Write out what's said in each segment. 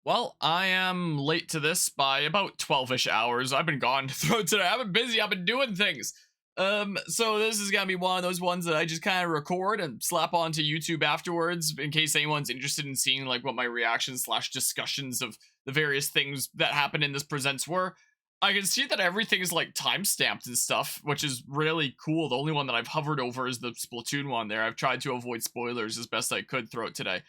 Well, I am late to this by about 12-ish hours. I've been gone throughout today. I've been busy. I've been doing things. So this is gonna be one of those ones that I just kind of record and slap onto YouTube afterwards, in case anyone's interested in seeing like what my reactions slash discussions of the various things that happened in this presents were. I can see that everything is like time-stamped and stuff, which is really cool. The only one that I've hovered over is the Splatoon one there. I've tried to avoid spoilers as best I could throughout today.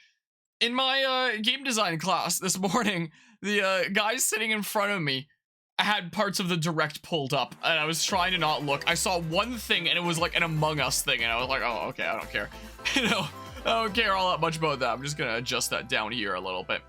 In my game design class this morning, the guy sitting in front of me had parts of the direct pulled up, and I was trying to not look. I saw one thing, and it was like an Among Us thing, and I was like, oh, okay, I don't care. You know, I don't care all that much about that. I'm just gonna adjust that down here a little bit.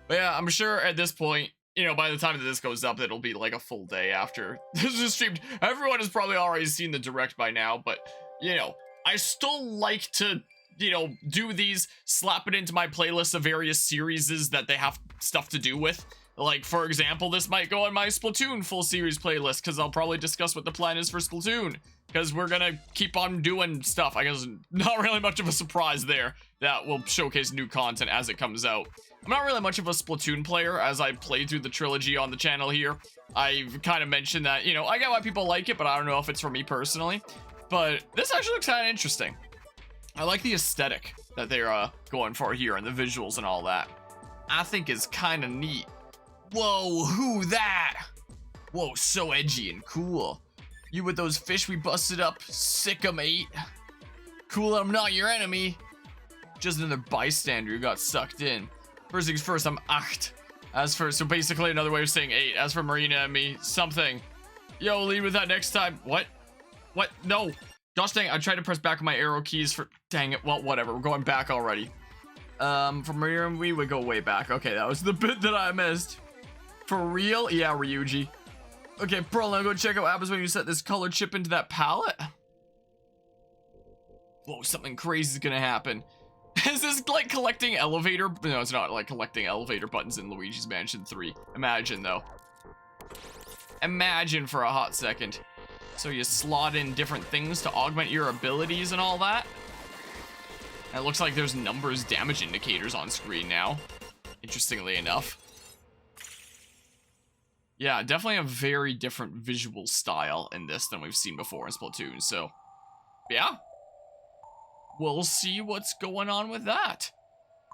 But yeah, I'm sure at this point, you know, by the time that this goes up, it'll be like a full day after this is streamed. Everyone has probably already seen the direct by now, but, you know, I still like to, you know, do these, slap it into my playlist of various series that they have stuff to do with. Like, for example, this might go on my Splatoon full series playlist, because I'll probably discuss what the plan is for Splatoon, because we're gonna keep on doing stuff. I guess not really much of a surprise there. That will showcase new content as it comes out. I'm not really much of a Splatoon player, as I played through the trilogy on the channel here. I've kind of mentioned that, you know, I get why people like it, but I don't know if it's for me personally. But this actually looks kind of interesting. I like the aesthetic that they're going for here and the visuals and all that. I think it's kind of neat. Whoa, who that? Whoa, so edgy and cool. You with those fish we busted up, sick 'em mate. Cool, I'm not your enemy. Just another bystander who got sucked in. First things first, I'm acht. As for, so basically another way of saying 8. As for Marina and me, something. Yo, lead with that next time. What? What? No. Gosh dang, I tried to press back on my arrow keys for, dang it, well, whatever, we're going back already. For Mario and we would go way back. Okay, that was the bit that I missed. For real? Yeah, Ryuji. Okay, Pearl, now go check out what happens when you set this color chip into that palette. Whoa, something crazy is gonna happen. Is this like collecting elevator? No, it's not like collecting elevator buttons in Luigi's Mansion 3. Imagine, though. Imagine for a hot second. So you slot in different things to augment your abilities and all that. And it looks like there's numbers damage indicators on screen now. Interestingly enough. Yeah, definitely a very different visual style in this than we've seen before in Splatoon. So, yeah. We'll see what's going on with that.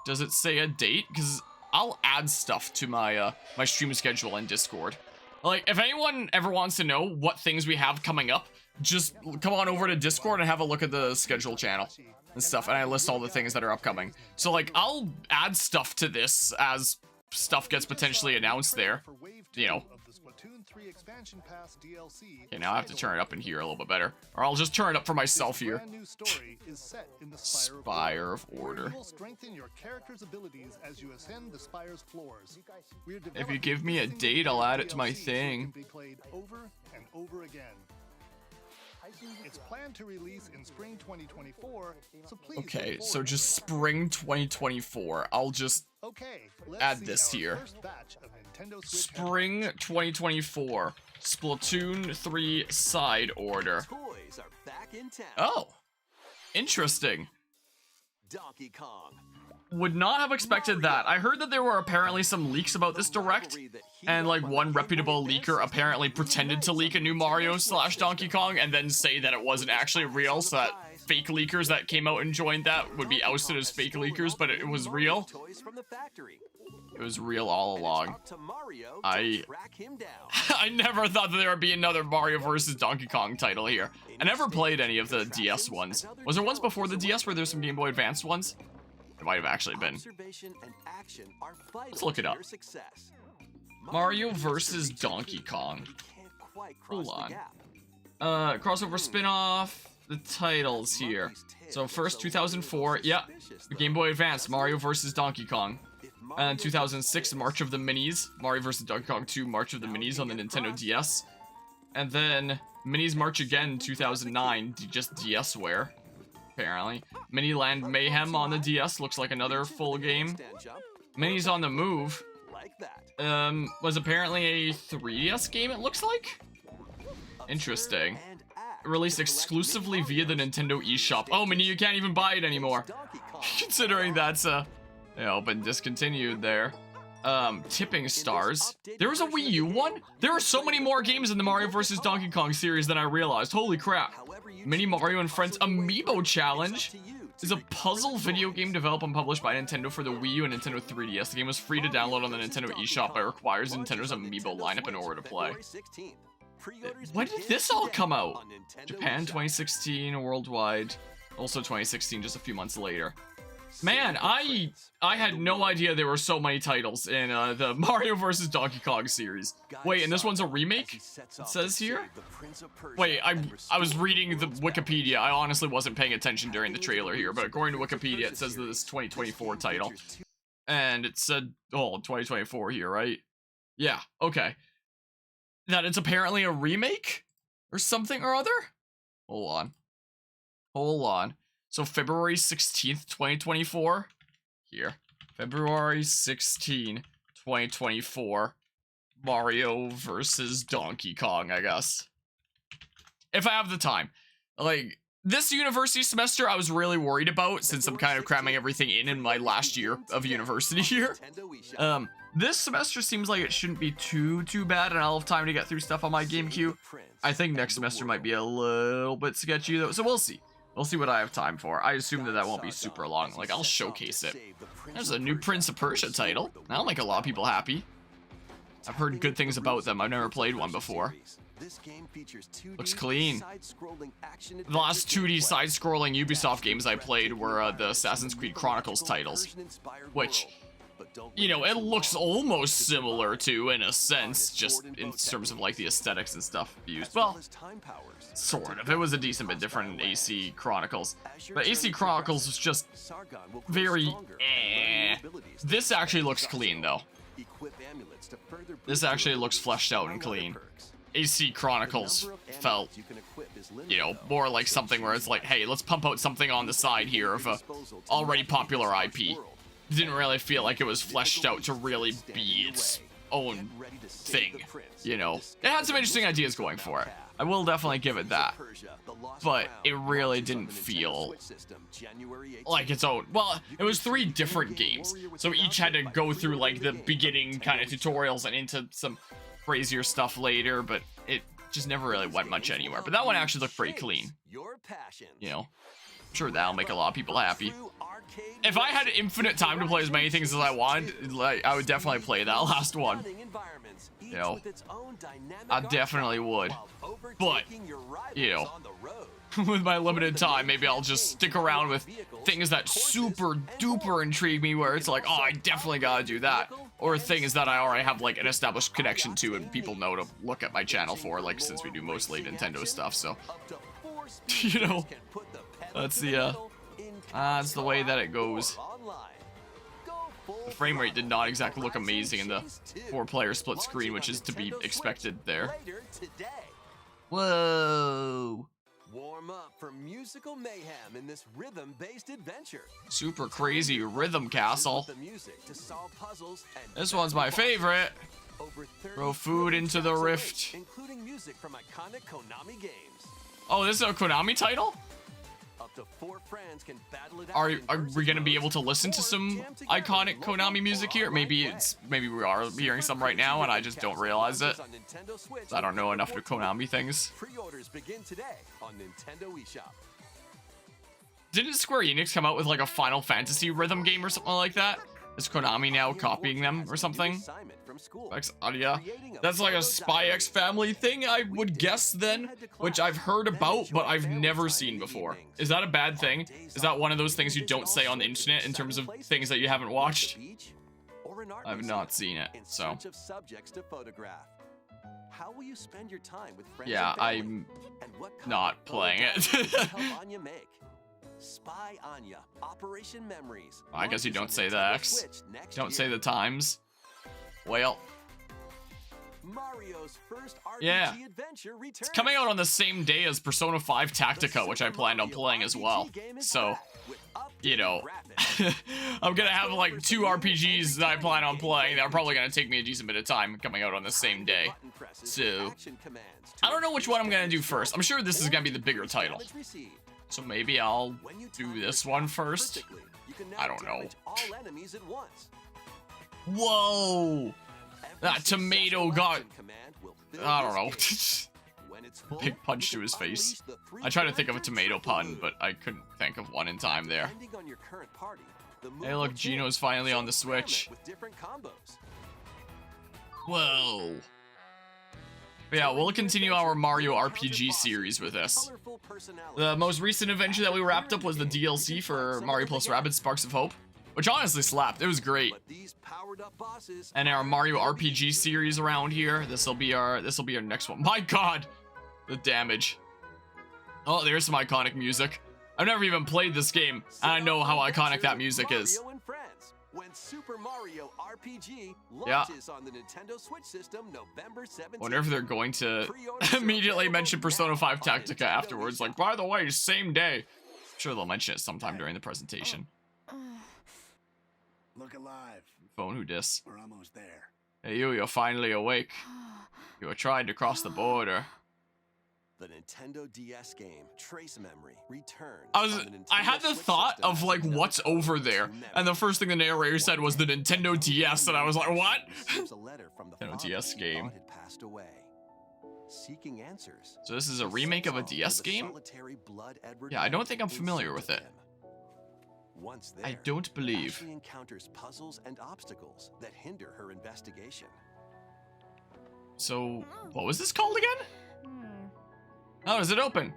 Does it say a date? Because I'll add stuff to my my stream schedule in Discord. Like, if anyone ever wants to know what things we have coming up, just come on over to Discord and have a look at the schedule channel and stuff, and I list all the things that are upcoming. So, like, I'll add stuff to this as stuff gets potentially announced there, you know. Okay, now I have to turn it up in here a little bit better, or I'll just turn it up for myself here. Spire of Order. If you give me a date, I'll add it to my thing. It's planned to release in spring 2024, so please. Okay, so just spring 2024. I'll just add this here. Spring 2024. Splatoon 3 side order. Oh, interesting. Donkey Kong. Would not have expected that. I heard that there were apparently some leaks about this direct, and like one reputable leaker apparently pretended to leak a new Mario / Donkey Kong and then say that it wasn't actually real, so that fake leakers that came out and joined that would be ousted as fake leakers, but it was real. It was real all along. I never thought that there would be another Mario vs. Donkey Kong title here. I never played any of the DS ones. Was there ones before the DS where there's some Game Boy Advanced ones? It might have actually been. Let's look it up. Mario vs. Donkey Kong. Hold on. Crossover spin-off. The titles here. So first, 2004. Yeah. Game Boy Advance. Mario vs. Donkey Kong. And then 2006, March of the Minis. Mario vs. Donkey Kong 2, March of the Minis on the Nintendo DS. And then Minis March again, 2009. Just DSware. Apparently. Miniland Mayhem on the DS looks like another full game. Minis on the Move was apparently a 3DS game, it looks like. Interesting. Released exclusively via the Nintendo eShop. Oh, Mini, you can't even buy it anymore. Considering that's you know, been discontinued there. Tipping Stars. There was a Wii U one? There are so many more games in the Mario vs. Donkey Kong series than I realized. Holy crap. Mini Mario and Friends Amiibo Challenge is a puzzle video game developed and published by Nintendo for the Wii U and Nintendo 3DS. The game was free to download on the Nintendo eShop, but requires Nintendo's Amiibo lineup in order to play. When did this all come out? Japan 2016, worldwide. Also 2016, just a few months later. Man, I had no idea there were so many titles in the Mario vs. Donkey Kong series. Wait, and this one's a remake? It says here? Wait, I was reading the Wikipedia. I honestly wasn't paying attention during the trailer here, but according to Wikipedia, it says that this 2024 title. And it said, oh, 2024 here, right? Yeah, okay. That it's apparently a remake? Or something or other? Hold on. So February 16th, 2024. Here. February 16, 2024. Mario versus Donkey Kong, I guess. If I have the time. Like, this university semester I was really worried about since I'm kind of cramming everything in my last year of university here. This semester seems like it shouldn't be too bad and I'll have time to get through stuff on my GameCube. I think next semester might be a little bit sketchy though, so we'll see. We'll see what I have time for. I assume that won't be super long. Like, I'll showcase it. There's a new Prince of Persia title. That'll make a lot of people happy. I've heard good things about them. I've never played one before. Looks clean. The last 2D side-scrolling Ubisoft games I played were the Assassin's Creed Chronicles titles. Which, you know, it looks almost similar to, in a sense, just in terms of, like, the aesthetics and stuff used. Well, sort of. It was a decent bit different in AC Chronicles. But AC Chronicles was just very This actually looks clean, though. This actually looks fleshed out and clean. AC Chronicles felt, you know, more like something where it's like, hey, let's pump out something on the side here of a already popular IP. Didn't really feel like it was fleshed out to really be its own thing, you know. It had some interesting ideas going for it. I will definitely give it that. But it really didn't feel like its own. Well, it was 3 different games, so each had to go through like the beginning kind of tutorials and into some crazier stuff later, but it just never really went much anywhere. But that one actually looked pretty clean. You know, I'm sure that'll make a lot of people happy. If I had infinite time to play as many things as I wanted, like, I would definitely play that last one. You know, I definitely would. But, you know, with my limited time, maybe I'll just stick around with things that super duper intrigue me, where it's like, oh, I definitely gotta do that. Or things that I already have like an established connection to and people know to look at my channel for, like, since we do mostly Nintendo stuff, so. You know, that's the way that it goes. The frame rate did not exactly look amazing in the 4-player split screen, which is to be expected there. Whoa. Warm up for musical mayhem in this rhythm-based adventure. Super crazy rhythm castle. This one's my favorite. Throw food into the rift. Including music from iconic Konami games. Oh, this is a Konami title? Up to 4 friends can battle it out. Are we gonna be able to listen to some iconic Konami music here? Maybe we are hearing some right now and I just don't realize it. I don't know enough to Konami things. Pre-orders begin today on Nintendo eShop. Didn't Square Enix come out with like a Final Fantasy rhythm game or something like that? Is Konami now copying them or something? Yeah, that's like a Spy X Family thing, I would guess then, which I've heard about, but I've never seen before. Is that a bad thing? Is that one of those things you don't say on the internet in terms of things that you haven't watched? I've not seen it, so. Yeah, I'm not playing it. Spy Anya, Operation Memories. I guess you don't say the X. Don't say the times. Well. Mario's first RPG yeah. adventure returns. It's coming out on the same day as Persona 5 Tactica, which I planned on playing as well. So, you know, I'm gonna have like 2 RPGs that I plan on playing that are probably gonna take me a decent bit of time coming out on the same day. So, I don't know which one I'm gonna do first. I'm sure this is gonna be the bigger title. So maybe I'll do this one first. I don't know. Whoa! That tomato got... I don't know. Big punch to his face. I tried to think of a tomato pun, but I couldn't think of one in time there. Hey look, Gino's finally on the Switch. Whoa. But yeah, we'll continue our Mario RPG series with this. The most recent adventure that we wrapped up was the DLC for Mario plus Rabbids Sparks of Hope, which honestly slapped. It was great. And our Mario RPG series around here, this'll be our next one. My god! The damage. Oh, there's some iconic music. I've never even played this game, and I know how iconic that music is. When Super Mario RPG launches on the Nintendo Switch system November 17th. Wonder if they're going to immediately mention Persona 5 Tactica afterwards. Like, by the way, same day. I'm sure they'll mention it sometime during the presentation. Look alive. Phone who dis. We're almost there. Hey, you're finally awake. You were trying to cross the border. The Nintendo DS game Trace Memory returns. I had the thought of like what's over there, and the first thing the narrator said was the Nintendo DS, and I was like, what? Nintendo DS game. Seeking answers. So this is a remake of a DS game? Yeah, I don't think I'm familiar with it. Once there, I don't believe. Ashley encounters puzzles and obstacles that hinder her investigation. So, what was this called again? Oh, is it open?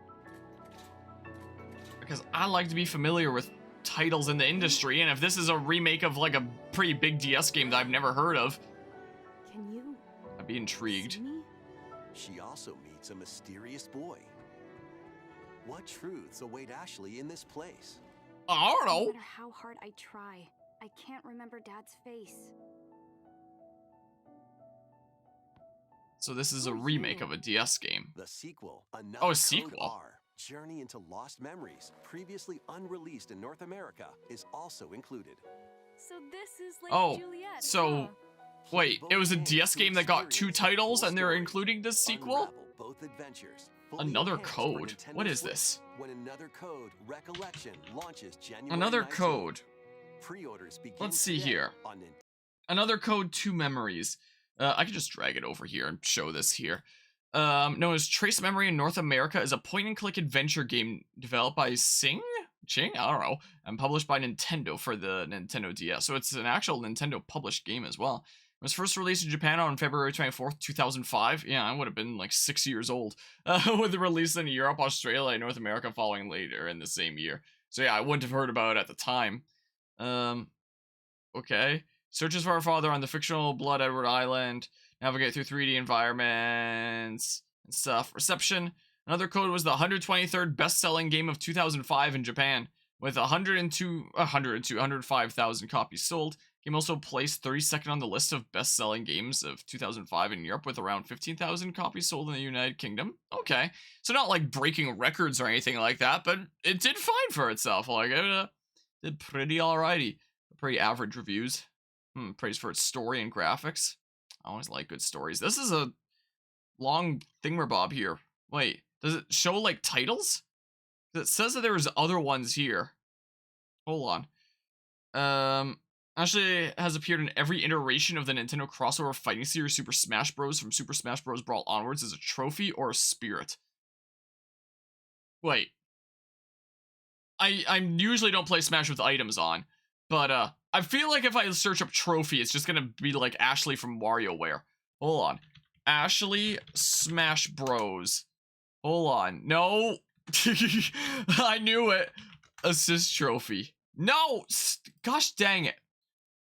Because I like to be familiar with titles in the industry, and if this is a remake of like a pretty big DS game that I've never heard of, I'd be intrigued. She also meets a mysterious boy. What truths await Ashley in this place? I don't know. No matter how hard I try, I can't remember Dad's face. So this is a remake of a DS game. The sequel, Another Oh, a Code sequel. R, Journey into Lost Memories, previously unreleased in North America, is also included. So this is like Oh, Juliet. so wait, it was a DS game that got 2 titles and they're including this sequel? Unravel both adventures. Another Fully enhanced for Code. Nintendo What is Switch this? When Another Code Recollection launches January Another 19th. Code. Pre-orders begin Let's see today here. on Nintendo. Another Code 2 Memories. I could just drag it over here and show this here. Known as Trace Memory in North America, is a point-and-click adventure game developed by Ching? I don't know. And published by Nintendo for the Nintendo DS. So it's an actual Nintendo-published game as well. It was first released in Japan on February 24th, 2005. Yeah, I would have been like 6 years old. With the release in Europe, Australia, and North America following later in the same year. So yeah, I wouldn't have heard about it at the time. Okay. Searches for our father on the fictional Blood Edward Island. Navigate through 3D environments and stuff. Reception. Another Code was the 123rd best-selling game of 2005 in Japan, with 105,000 copies sold. Game also placed 32nd on the list of best-selling games of 2005 in Europe, with around 15,000 copies sold in the United Kingdom. Okay, so not like breaking records or anything like that, but it did fine for itself. Like it did pretty alrighty. Pretty average reviews. Praise for its story and graphics. I always like good stories. This is a long thingamabob here. Wait, does it show like titles? It says that there was other ones here. Hold on. Actually has appeared in every iteration of the Nintendo crossover fighting series Super Smash Bros. From Super Smash Bros. Brawl onwards as a trophy or a spirit. Wait. I usually don't play Smash with items on, but I feel like if I search up trophy, it's just gonna be like Ashley from WarioWare. Hold on. Ashley Smash Bros. Hold on. No. I knew it. Assist trophy. No. Gosh dang it.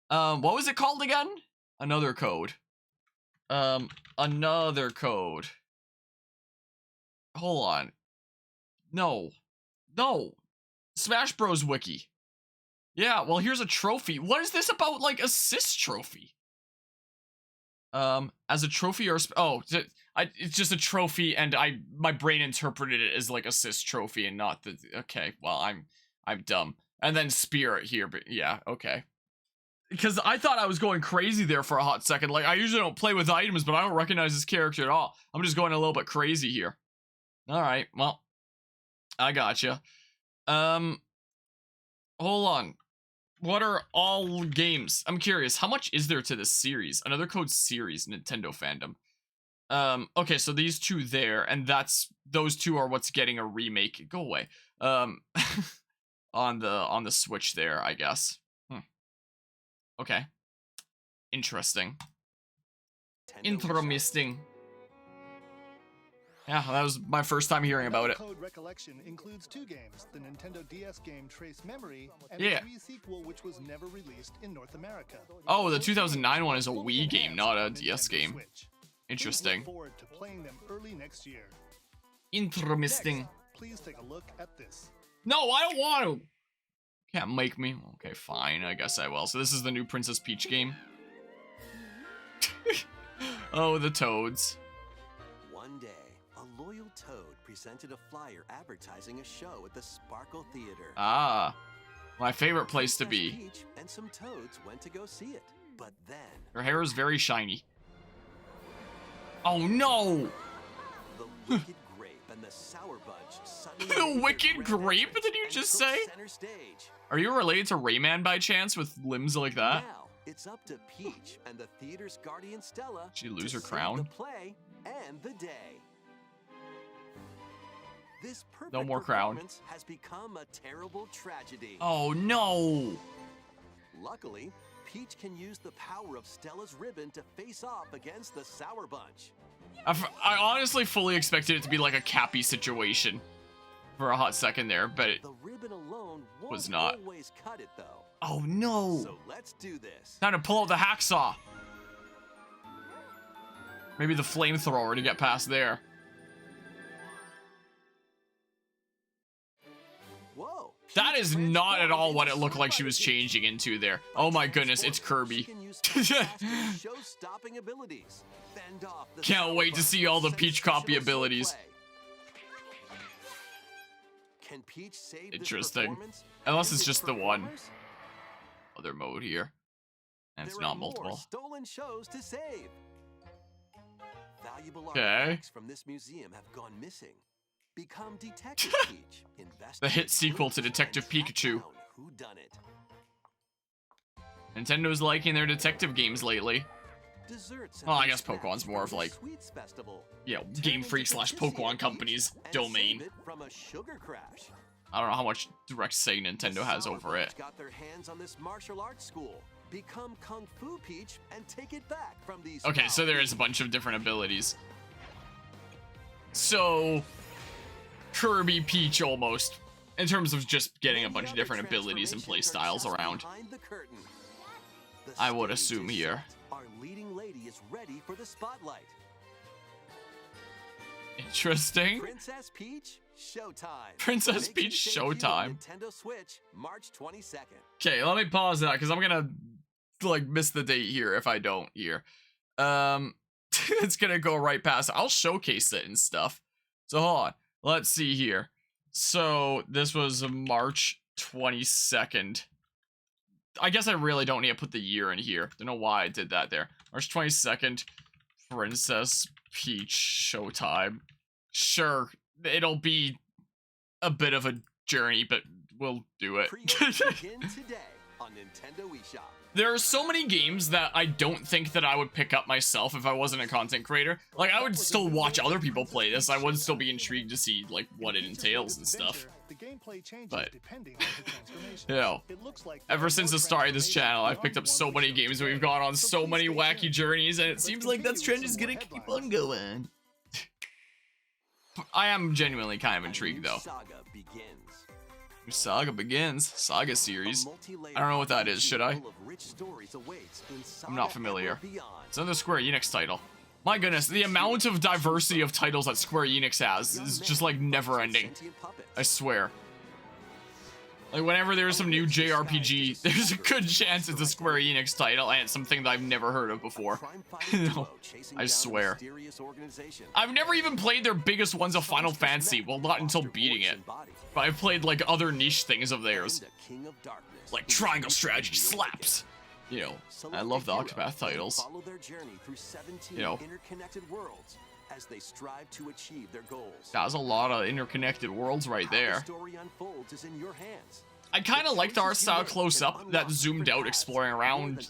What was it called again? Another Code. Another Code. Hold on. No. Smash Bros. Wiki. Yeah, well, here's a trophy. What is this about, like, assist trophy? As a trophy or... it's just a trophy, and my brain interpreted it as, like, assist trophy and not the... Okay, well, I'm dumb. And then spirit here, but yeah, okay. Because I thought I was going crazy there for a hot second. Like, I usually don't play with items, but I don't recognize this character at all. I'm just going a little bit crazy here. Alright, well, I gotcha. Hold on. What are all games? I'm curious, how much is there to this series? Another code series, Nintendo fandom. Okay, so these two there, and those two are what's getting a remake. Go away. On the Switch there, I guess. Okay. Interesting. Interesting. Yeah, that was my first time hearing about it. Code Recollection includes 2 games, the Nintendo DS game Trace Memory, and Yeah. a Wii sequel which was never released in North America. Oh, the 2009 one is a Wii game, not a DS Nintendo game. Switch. Interesting. Please look forward to playing them early next year. Interesting. Next, please take a look at this. No, I don't want to. Can't make me. Okay, fine. I guess I will. So this is the new Princess Peach game. Oh, the toads. One day, a loyal toad presented a flyer advertising a show at the Sparkle Theater. Ah, my favorite place to Princess be. Peach and some toads went to go see it, but then Her hair is very shiny. Oh no! the wicked grape and the sour bunch suddenly The made their wicked grand grape? entrance Did you and just took say? center stage. Are you related to Rayman by chance with limbs like that? Now it's up to Peach and the theater's guardian Stella. She lose to her save crown? The play and the day. This perfect No more crown. performance has become a terrible tragedy. Oh no! Luckily, Peach can use the power of Stella's ribbon to face off against the Sour Bunch. I honestly fully expected it to be like a Cappy situation for a hot second there, but it The ribbon alone won't was not. always cut it though. Oh no! So let's do this. Time to pull out the hacksaw. Maybe the flamethrower to get past there. Whoa. That Peach is not at all what it transformed looked like she by was Peach. changing into there. Oh my goodness, it's Kirby. She can use fantastic show-stopping abilities. Fend off the Can't Sour wait to Bunch see all the with Peach copy sensational abilities. swordplay. Can Peach save this Interesting. performance? Unless Is it's it just the one performers? other mode here. And it's There not are more multiple. stolen shows to save. Valuable Okay. artifacts from this museum have gone missing. Become Detective Peach. The hit Investigate sequel to clues Detective and track Pikachu. down who done it. Nintendo's liking their detective games lately. Desserts have Well, I been guess Pokemon's scratched more from of the like, Sweets Festival. you know, Turn Game into Freak slash Consistency Pokemon Peach Company's and domain. save it from a sugar crash. I don't know how much direct say The Nintendo has Sour over it. Bunch got their hands on this martial arts school. Become Kung Fu Peach and take it back from these. Okay, foul so there is a fiends. bunch of different abilities. So, Kirby Peach almost, in terms of just getting a Many bunch of other different abilities and play transformations are styles just around. behind the curtain. The I would stage assume is here. set. Our leading lady is ready for the spotlight. Interesting. Princess Peach, showtime. Princess Makes Peach, its debut on showtime. Nintendo Switch, March 22nd. Okay, let me pause that because I'm gonna like miss the date here if I don't here. It's gonna go right past. I'll showcase it and stuff. So hold on. Let's see here. So this was March 22nd. I guess I really don't need to put the year in here. Don't know why I did that there. March 22nd, Princess Peach showtime. Sure, it'll be a bit of a journey, but we'll do it. Pre-orders begin today on Nintendo eShop. There are so many games that I don't think that I would pick up myself if I wasn't a content creator. Like, I would still watch other people play this. I would still be intrigued to see, like, what it entails and stuff. The gameplay changes But, depending on the transformation. you know, It looks like ever since the start of this channel, I've picked up so many games. We've gone on so many wacky journeys, and it seems like that trend is gonna keep on going. I am genuinely kind of intrigued, though. Saga begins. New Saga begins. Saga A series. multi-layered I don't know what that is, RPG should I? full of rich stories awaits in I'm not Saga familiar. and beyond. It's another Square Enix title. My goodness, the amount of diversity of titles that Square Enix has is just like never ending. Sentient puppets. I swear. Like whenever there's some new JRPG, there's a good chance it's a Square Enix title and it's something that I've never heard of before. Crime-fighting No, duo chasing I down a swear. mysterious organization. I've never even played their biggest ones of Final Soldiers Fantasy, met well to not until foster beating voice it. and body. But I've played like other niche things of theirs. And a king of darkness Like who Triangle is Strategy real slaps. You know, Select I a love the hero Octopath and titles. Follow their journey through 17 You know. interconnected worlds as they strive to achieve their goals. That's a lot of interconnected worlds right How the there. story unfolds is in your hands. I kind of like the art style close up. That zoomed out exploring around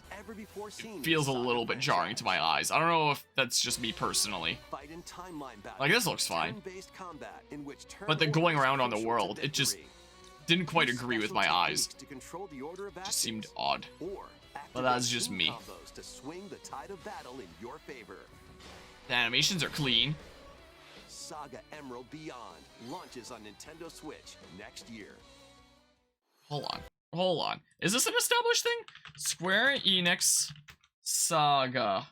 feels a little bit jarring to my eyes. I don't know if that's just me personally. Like, this looks fine. But the going around on the world, it just didn't quite agree with my eyes. Just seemed odd. But that's just me. The animations are clean. Saga Emerald Beyond launches on Nintendo Switch next year. Hold on. Is this an established thing? Square Enix Saga.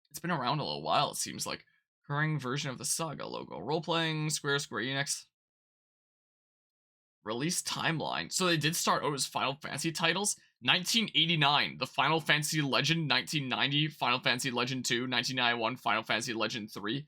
It's been around a little while, it seems like. Current version of the Saga logo. Role-playing, Square Enix. Release timeline. So they did start out as Final Fantasy titles. 1989, the Final Fantasy Legend. 1990, Final Fantasy Legend 2. 1991, Final Fantasy Legend 3.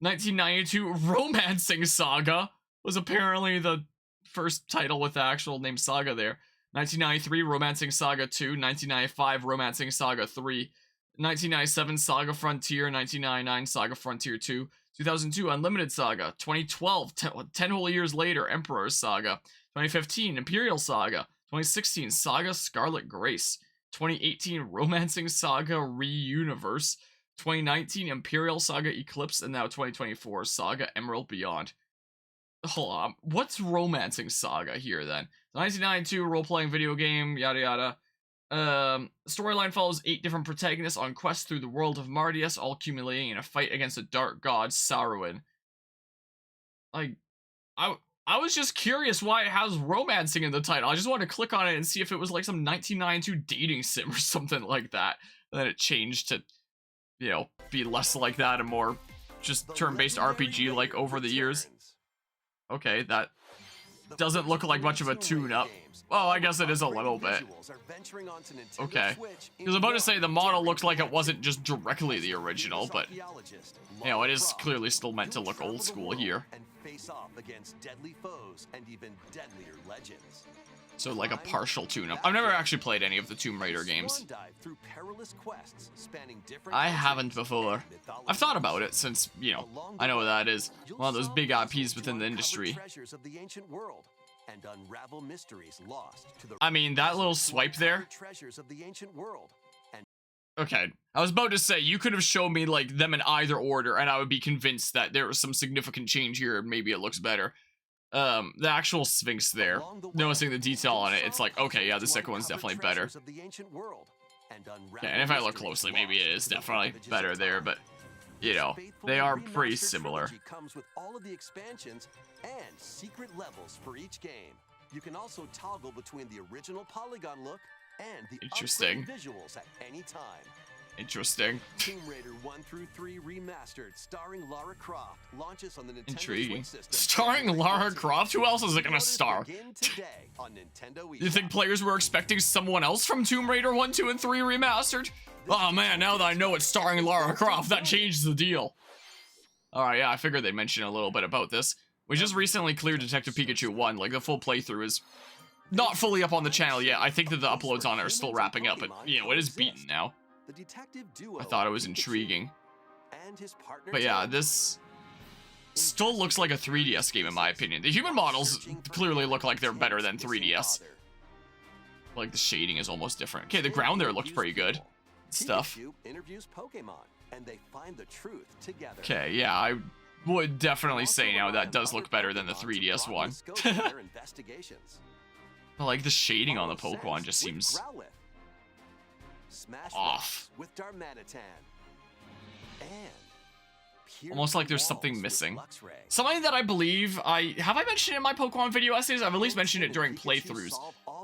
1992, Romancing Saga was apparently the first title with the actual name Saga there. 1993, Romancing Saga 2. 1995, Romancing Saga 3. 1997, Saga Frontier. 1999, Saga Frontier 2. 2002, Unlimited Saga. 2012, 10 whole years later, Emperor's Saga. 2015, Imperial Saga. 2016, Saga Scarlet Grace. 2018, Romancing Saga Reuniverse. 2019, Imperial Saga Eclipse. And now 2024, Saga Emerald Beyond. Hold on, what's Romancing Saga here then? 1992 role-playing video game, yada yada. Storyline follows 8 different protagonists on quests through the world of Mardius, all accumulating in a fight against a dark god, Saruman. Like, I was just curious why it has romancing in the title. I just wanted to click on it and see if it was like some 1992 dating sim or something like that. And then it changed to, you know, be less like that and more just turn-based RPG like over the years. Okay, that doesn't look like much of a tune-up. Well, I guess it is a little bit. Okay. I was about to say the model looked like it wasn't just directly the original, but, you know, it is clearly still meant to look old school here. So, like a partial tune-up. I've never actually played any of the Tomb Raider games. I haven't before. I've thought about it since, you know, I know what that is. One of those big IPs within the industry. I mean, that little swipe there. Okay, I was about to say, you could have shown me, like, them in either order, and I would be convinced that there was some significant change here, and maybe it looks better. The actual Sphinx there, noticing the detail on it, it's like, okay, yeah, the second one's definitely better. Yeah, and if I look closely, maybe it is definitely better there, but, you know, they are pretty similar. Comes with all of the expansions and secret levels for each game. You can also toggle between the original polygon look and the Interesting. upgraded visuals at any time. Interesting. Tomb Raider 1 through 3 remastered, starring Lara Croft, launches on the Nintendo Intriguing. Switch system. Starring Lara Croft? Who else is it gonna star? You think players were expecting someone else from Tomb Raider 1, 2, and 3 remastered? Oh man, now that I know it's starring Lara Croft, that changes the deal. Alright, yeah, I figured they'd mention a little bit about this. We just recently cleared Detective Pikachu 1, like the full playthrough is not fully up on the channel yet. I think that the uploads on it are still wrapping up, but, you know, it is beaten now. I thought it was intriguing. But yeah, this still looks like a 3DS game in my opinion. The human models clearly look like they're better than 3DS. Like the shading is almost different. Okay, the ground there looks pretty good. Stuff. Okay, yeah, I would definitely say now that does look better than the 3DS one. But like the shading on the Pokemon just seems off. Almost like there's something missing. Something that I believe I mentioned in my Pokemon video essays? I've at least mentioned it during playthroughs.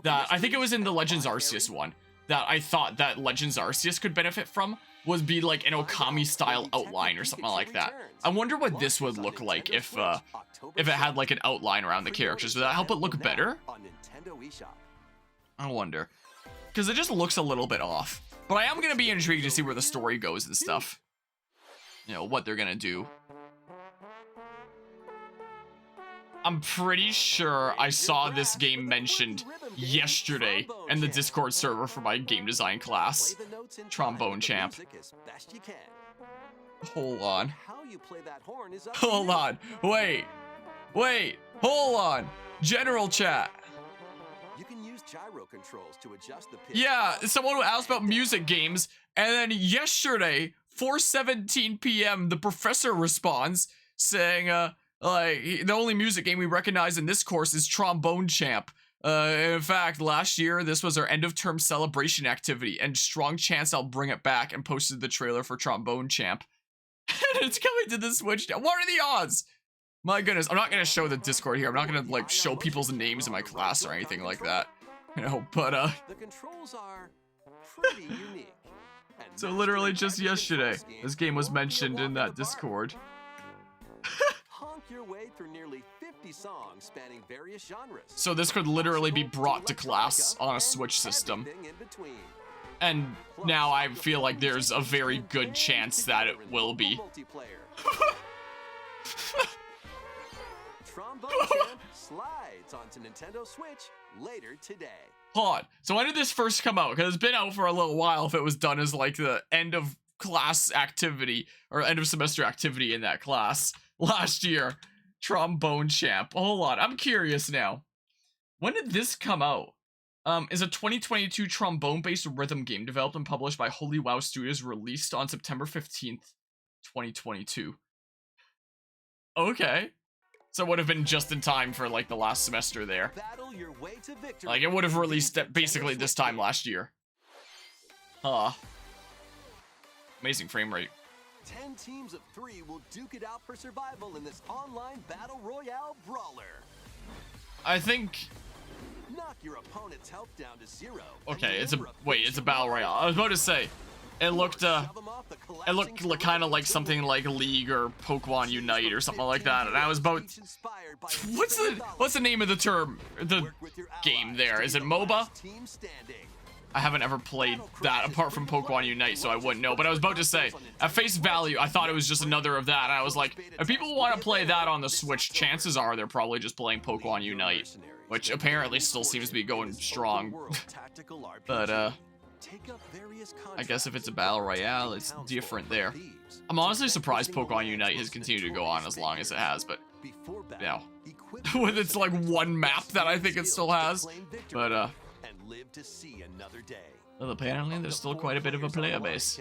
That I think it was in the Legends Arceus one. That I thought that Legends Arceus could benefit from was be like an Okami style outline or something like that. I wonder what this would look like if it had like an outline around the characters. Would that help it look better? I wonder. Because it just looks a little bit off. But I am going to be intrigued to see where the story goes and stuff. You know, what they're going to do. I'm pretty sure I saw this game mentioned yesterday in the Discord server for my game design class. Trombone Champ. Hold on. Hold on. Wait. Hold on. General chat. You can use gyro controls to adjust the pitch. Yeah, someone who asked about music games, and then yesterday, 4:17 p.m., the professor responds saying, like, the only music game we recognize in this course is Trombone Champ. In fact, last year, this was our end-of-term celebration activity, and strong chance I'll bring it back, and posted the trailer for Trombone Champ. And it's coming to the Switch now. What are the odds? My goodness, I'm not gonna show the Discord here. I'm not gonna, like, show people's names in my class or anything like that. You know, but, The controls are pretty unique. And so literally just yesterday, this game was mentioned in that Discord. Honk your way through nearly 50 songs spanning various genres. So this could literally be brought to class on a Switch system. And now I feel like there's a very good chance that it will be. Trombone Champ slides onto Nintendo Switch later today. Hold on. So when did this first come out? Because it's been out for a little while if it was done as like the end of class activity or end of semester activity in that class last year. Trombone Champ. Hold on. I'm curious now. When did this come out? Is a 2022 trombone-based rhythm game developed and published by Holy Wow Studios released on September 15th, 2022. Okay. So it would have been just in time for like the last semester there. Battle your way to victory. Like it would have released at basically this time last year. Amazing frame rate. 10 teams of 3 will duke it out for survival in this online battle royale brawler. I think. Knock your opponent's health down to 0. Okay, it's a battle royale. I was about to say, it looked kind of like something like League or Pokemon Unite or something like that. And I was about, what's the name of the game there? Is it MOBA? I haven't ever played that apart from Pokemon Unite, so I wouldn't know. But I was about to say, at face value, I thought it was just another of that. And I was like, if people want to play that on the Switch, chances are they're probably just playing Pokemon Unite, which apparently still seems to be going strong. But, I guess if it's a battle royale, it's different there. I'm honestly surprised Pokemon Unite has continued to go on as long as it has, but, you know, with its, like, one map that I think it still has. But, well, apparently there's still quite a bit of a player base.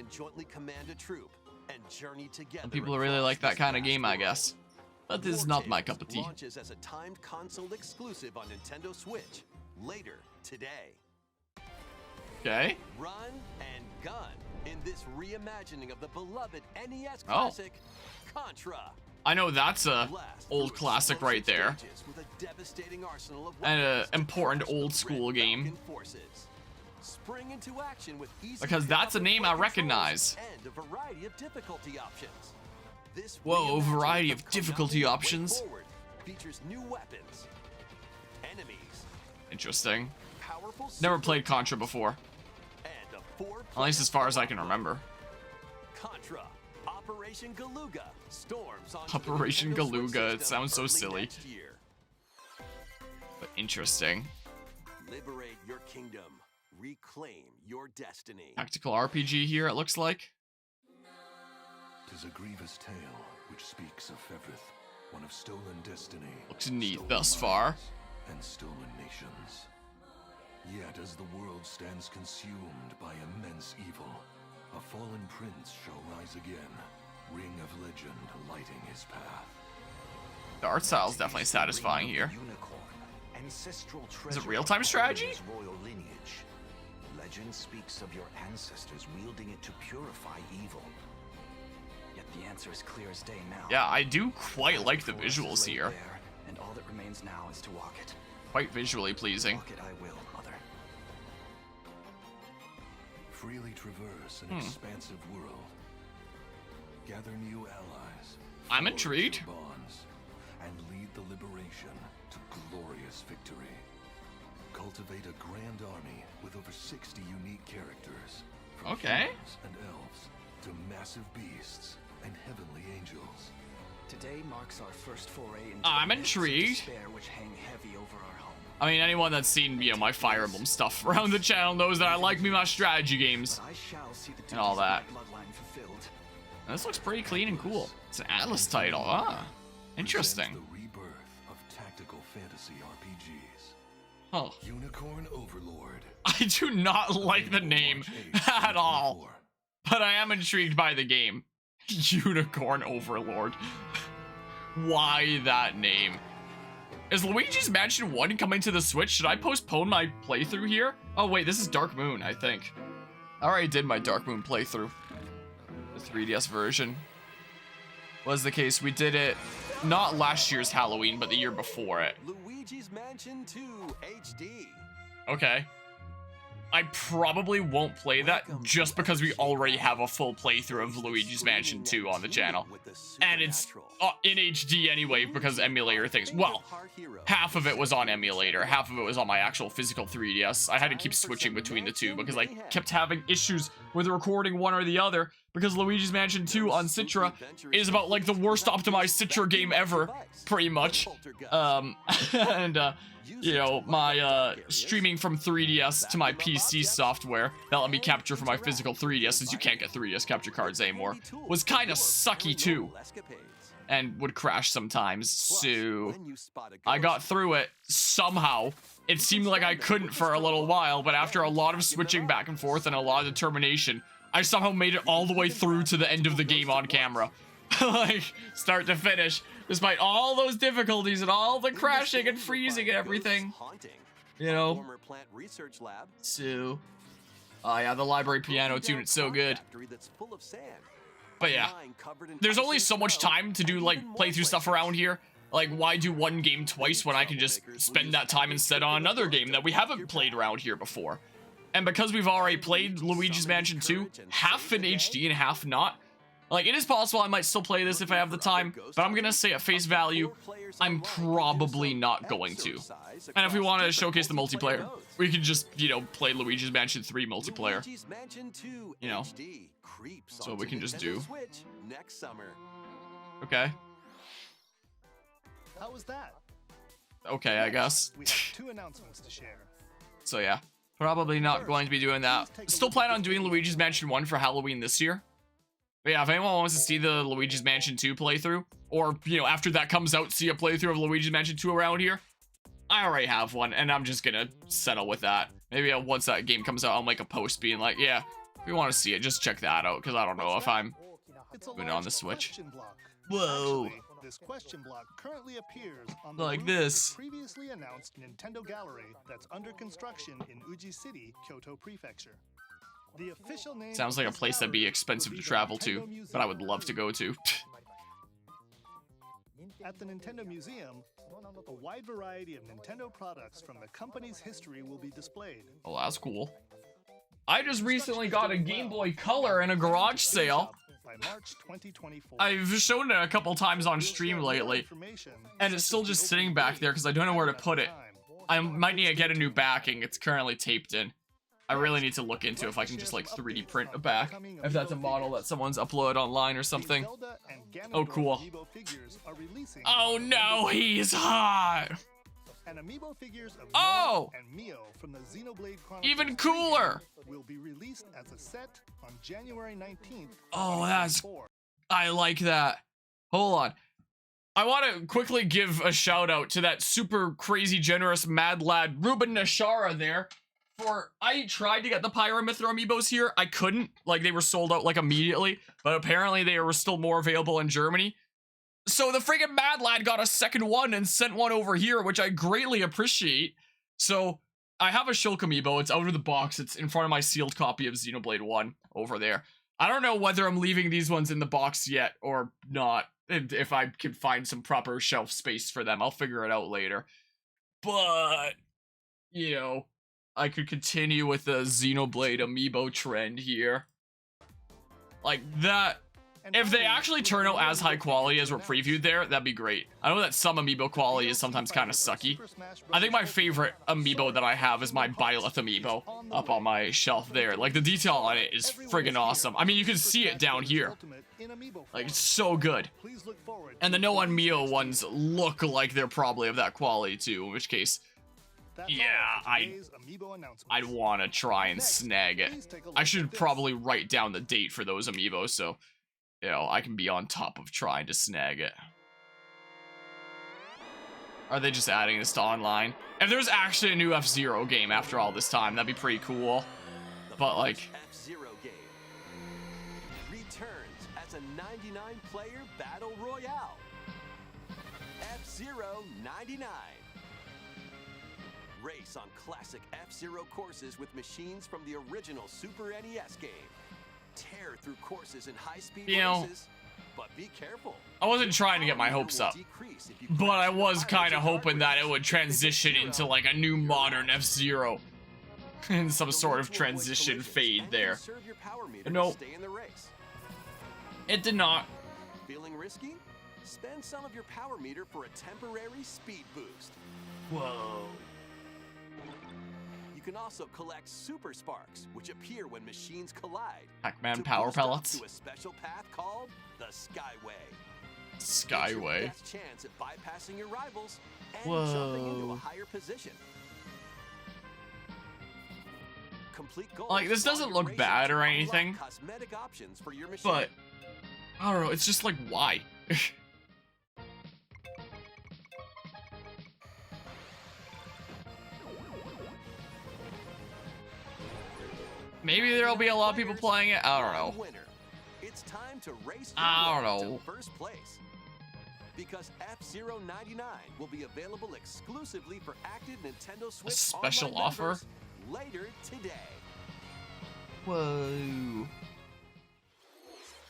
And people really like that kind of game, I guess. But this is not my cup of tea. Launches as a timed console exclusive on Nintendo Switch later today. Okay. Run and gun in this reimagining of the beloved NES classic Contra. I know that's a old classic right there. And an important old school game. Spring into action with easy because that's a name I recognize. And a variety of difficulty options. This whoa, variety of difficulty options. Features new weapons, enemies. Interesting. Never played Contra before. And at least as far as I can remember. Contra, Operation Galuga, storms on Operation Galuga, it sounds so silly. But interesting. Liberate your kingdom. Reclaim your destiny. Tactical RPG here, it looks like. 'Tis a grievous tale which speaks of Fevrith, one of stolen destiny. Looks neat thus far. And stolen nations. Yet as the world stands consumed by immense evil, a fallen prince shall rise again, ring of legend lighting his path. The art style is definitely satisfying here. Is it real-time strategy? Legend speaks of your ancestors wielding it to purify evil. Yet the answer is clear as day now. Yeah, I do quite like the visuals here. And all that remains now is to walk it. Quite visually pleasing. Walk it I will, mother. Freely traverse an expansive world. Gather new allies. I'm intrigued. Bonds, and lead the liberation to glorious victory. Cultivate a grand army with over 60 unique characters. From humans and elves to massive beasts and heavenly angels. Today marks our first foray into I'm intrigued. Which hang heavy over our home. I mean, anyone that's seen, you know, my Fire Emblem stuff around the channel knows that I like me my strategy games and all that. And this looks pretty clean and cool. It's an Atlas title. Ah, interesting. The rebirth of tactical fantasy RPG. Oh. Unicorn Overlord. I do not like the name at all, but I am intrigued by the game. Unicorn Overlord. Why that name? Is Luigi's Mansion 1 coming to the Switch? Should I postpone my playthrough here? Oh wait, this is Dark Moon, I think. I already did my Dark Moon playthrough. The 3DS version. Was the case, we did it not last year's Halloween, but the year before it. Luigi's Mansion 2 HD. Okay. I probably won't play that just because we already have a full playthrough of Luigi's Mansion 2 on the channel. And it's in HD anyway because emulator things. Well, half of it was on emulator, half of it was on my actual physical 3DS. I had to keep switching between the two because I kept having issues with recording one or the other because Luigi's Mansion 2 on Citra is about like the worst optimized Citra game ever, pretty much. You know, my streaming from 3DS to my PC software that let me capture for my physical 3DS, since you can't get 3DS capture cards anymore, was kind of sucky too, and would crash sometimes, so I got through it somehow. It seemed like I couldn't for a little while, but after a lot of switching back and forth and a lot of determination, I somehow made it all the way through to the end of the game on camera. Like, start to finish. Despite all those difficulties and all the crashing and freezing and everything. You know? So, oh yeah, the library piano tune, it's so good. But yeah, there's only so much time to do like playthrough stuff around here. Like, why do one game twice when I can just spend that time instead on another game that we haven't played around here before? And because we've already played Luigi's Mansion 2, half in HD and half not, like, it is possible I might still play this if I have the time, but I'm gonna say at face value, I'm probably not going to. And if we want to showcase the multiplayer, we can just, you know, play Luigi's Mansion 3 multiplayer. You know, so we can just do. Okay. How was that? Okay, I guess. We have 2 announcements to share. So yeah, probably not going to be doing that. Still plan on doing Luigi's Mansion 1 for Halloween this year. But yeah, if anyone wants to see the Luigi's Mansion 2 playthrough, or, you know, after that comes out, see a playthrough of Luigi's Mansion 2 around here, I already have one, and I'm just gonna settle with that. Maybe once that game comes out, I'll make a post being like, yeah, if you want to see it, just check that out, because I don't know if I'm doing it on the Switch. Whoa. Actually, this question block currently appears on Like roof this. of the previously announced Nintendo Gallery that's under construction in Uji City, Kyoto Prefecture. The official name Sounds like a place that'd be expensive to travel to, but I would love to go to. At the Nintendo Museum, a wide variety of Nintendo products from the company's history will be displayed. Oh, that's cool. I just recently got a Game Boy Color in a garage sale. By March 2024. I've shown it a couple times on stream lately, and it's still just sitting back there because I don't know where to put it. I might need to get a new backing. It's currently taped in. I really need to look into if I can just like 3D print a back, if that's a model that someone's uploaded online or something. Oh, cool. Oh no, he's hot! And Amiibo figures of Oh! and Mio from the Xenoblade Chronicles Even cooler! will be released as a set on January 19th. Oh, that's... I like that. Hold on. I want to quickly give a shout out to that super crazy generous mad lad Ruben Nashara there. I tried to get the Pyramithra amiibos here. I couldn't. Like, they were sold out, like, immediately. But apparently they were still more available in Germany. So the friggin' Mad Lad got a second one and sent one over here, which I greatly appreciate. So, I have a Shulk amiibo. It's out of the box. It's in front of my sealed copy of Xenoblade 1 over there. I don't know whether I'm leaving these ones in the box yet or not. And if I can find some proper shelf space for them, I'll figure it out later. But, you know, I could continue with the Xenoblade amiibo trend here. Like that. If they actually turn out as high quality as were previewed there, that'd be great. I know that some amiibo quality is sometimes kind of sucky. I think my favorite amiibo that I have is my Byleth amiibo up on my shelf there. Like, the detail on it is friggin' awesome. I mean, you can see it down here. Like, it's so good. And the No One Mio ones look like they're probably of that quality too, in which case, yeah, I'd want to try and snag it. I should probably write down the date for those amiibos so, you know, I can be on top of trying to snag it. Are they just adding this to online? If there's actually a new F-Zero game after all this time, that'd be pretty cool. But like, F-Zero game returns as a 99-player battle royale. F-Zero 99. Race on classic F-Zero courses with machines from the original Super NES game. Tear through courses in high-speed races, but be careful. I wasn't trying to get my hopes up, but I was kind of hoping that it would transition into like a new modern F-Zero. In some sort of transition fade there. No, it did not. Feeling risky? Spend some of your power meter for a temporary speed boost. Whoa. You can also collect super sparks, which appear when machines collide. Pac-Man power pellets. To a special path called the Skyway. Skyway. Best chance at bypassing your rivals and Whoa. jumping into a higher position. Complete goals Like, this doesn't look bad or anything, cosmetic options for your machine. but I don't know. It's just like, why? Maybe there'll be a lot of people playing it. I don't know. It's time to race I don't your way know. to first place. Because F-Zero 99 will be available exclusively for active Nintendo Switch special online offer? members later today. Whoa.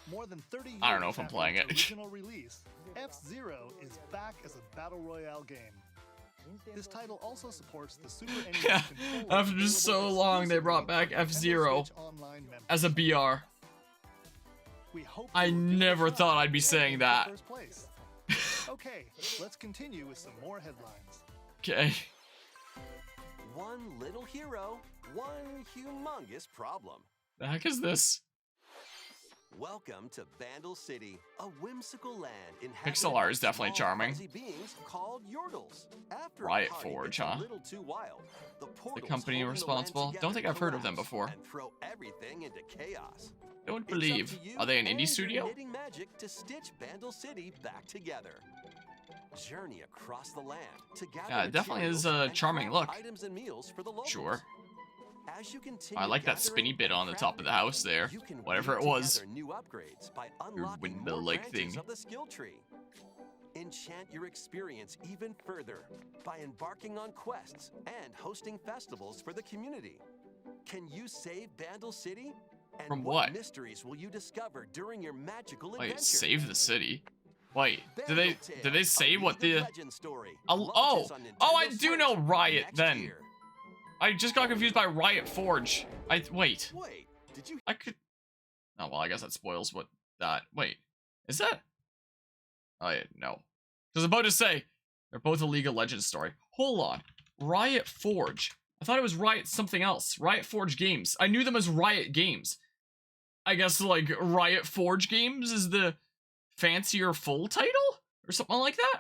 More than 30 years I don't know if I'm after playing its it. original release, F-Zero is back as a battle royale game. This title also supports the Super NES Yeah, controller after just so available long, they brought exclusively back for Nintendo F-Zero Switch Online members. as a BR. We hope I you will give it a never try thought I'd be and saying aim for that. first place. Okay, let's continue with some more headlines. Okay. One little hero, one humongous problem. The heck is this? Welcome to Vandal City, a whimsical land inhabited Pixel art by is definitely small, charming. fuzzy beings called Yordles. After a Riot party Forge, gets a huh? little too wild, the portals company holding the land responsible? together Don't think I've heard of them collapse before. and throw everything into chaos. Don't It's up believe. to you Are they an and indie your studio? knitting magic to stitch Vandal City back together. Journey across the land to gather Yeah, it definitely is materials a and charming craft look. items and meals for the locals. Sure. As you continue I like that spinny gathering bit on the and top of the crafting, house there. you can Whatever weave it was. together new upgrades by unlocking more windmill-like branches thing. of the skill tree. Enchant your experience even further by embarking on quests and hosting festivals for the community. Can you save Vandal City? And From what? mysteries will you discover during your magical Wait, adventure? save the city. Wait, did Vandal they Tale, say a what League the? of Legends story Oh, launches on I Nintendo do know Switch Riot next then. year. I just got confused by Riot Forge. Wait. Wait, did you? I could. Oh well, I guess that spoils what that. Wait, is that? Oh yeah, no. I was about to say they're both a League of Legends story. Hold on, Riot Forge. I thought it was Riot something else. Riot Forge Games. I knew them as Riot Games. I guess like Riot Forge Games is the fancier full title or something like that.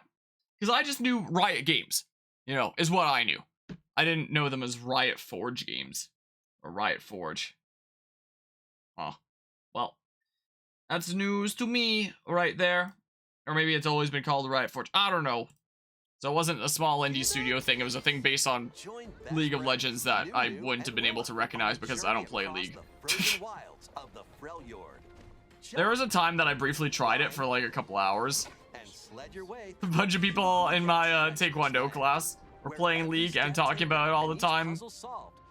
Because I just knew Riot Games. You know, is what I knew. I didn't know them as Riot Forge Games. Or Riot Forge. Huh. Well, that's news to me right there. Or maybe it's always been called Riot Forge. I don't know. So it wasn't a small indie studio thing. It was a thing based on Join League of best Legends friends that I Mew wouldn't have been and able to Willa recognize on a because I journey don't play across League. the frozen wilds of the Freljord. There was a time that I briefly tried it for like a couple hours. And sled your way A bunch of people in my Taekwondo class were playing League and talking about it all the time,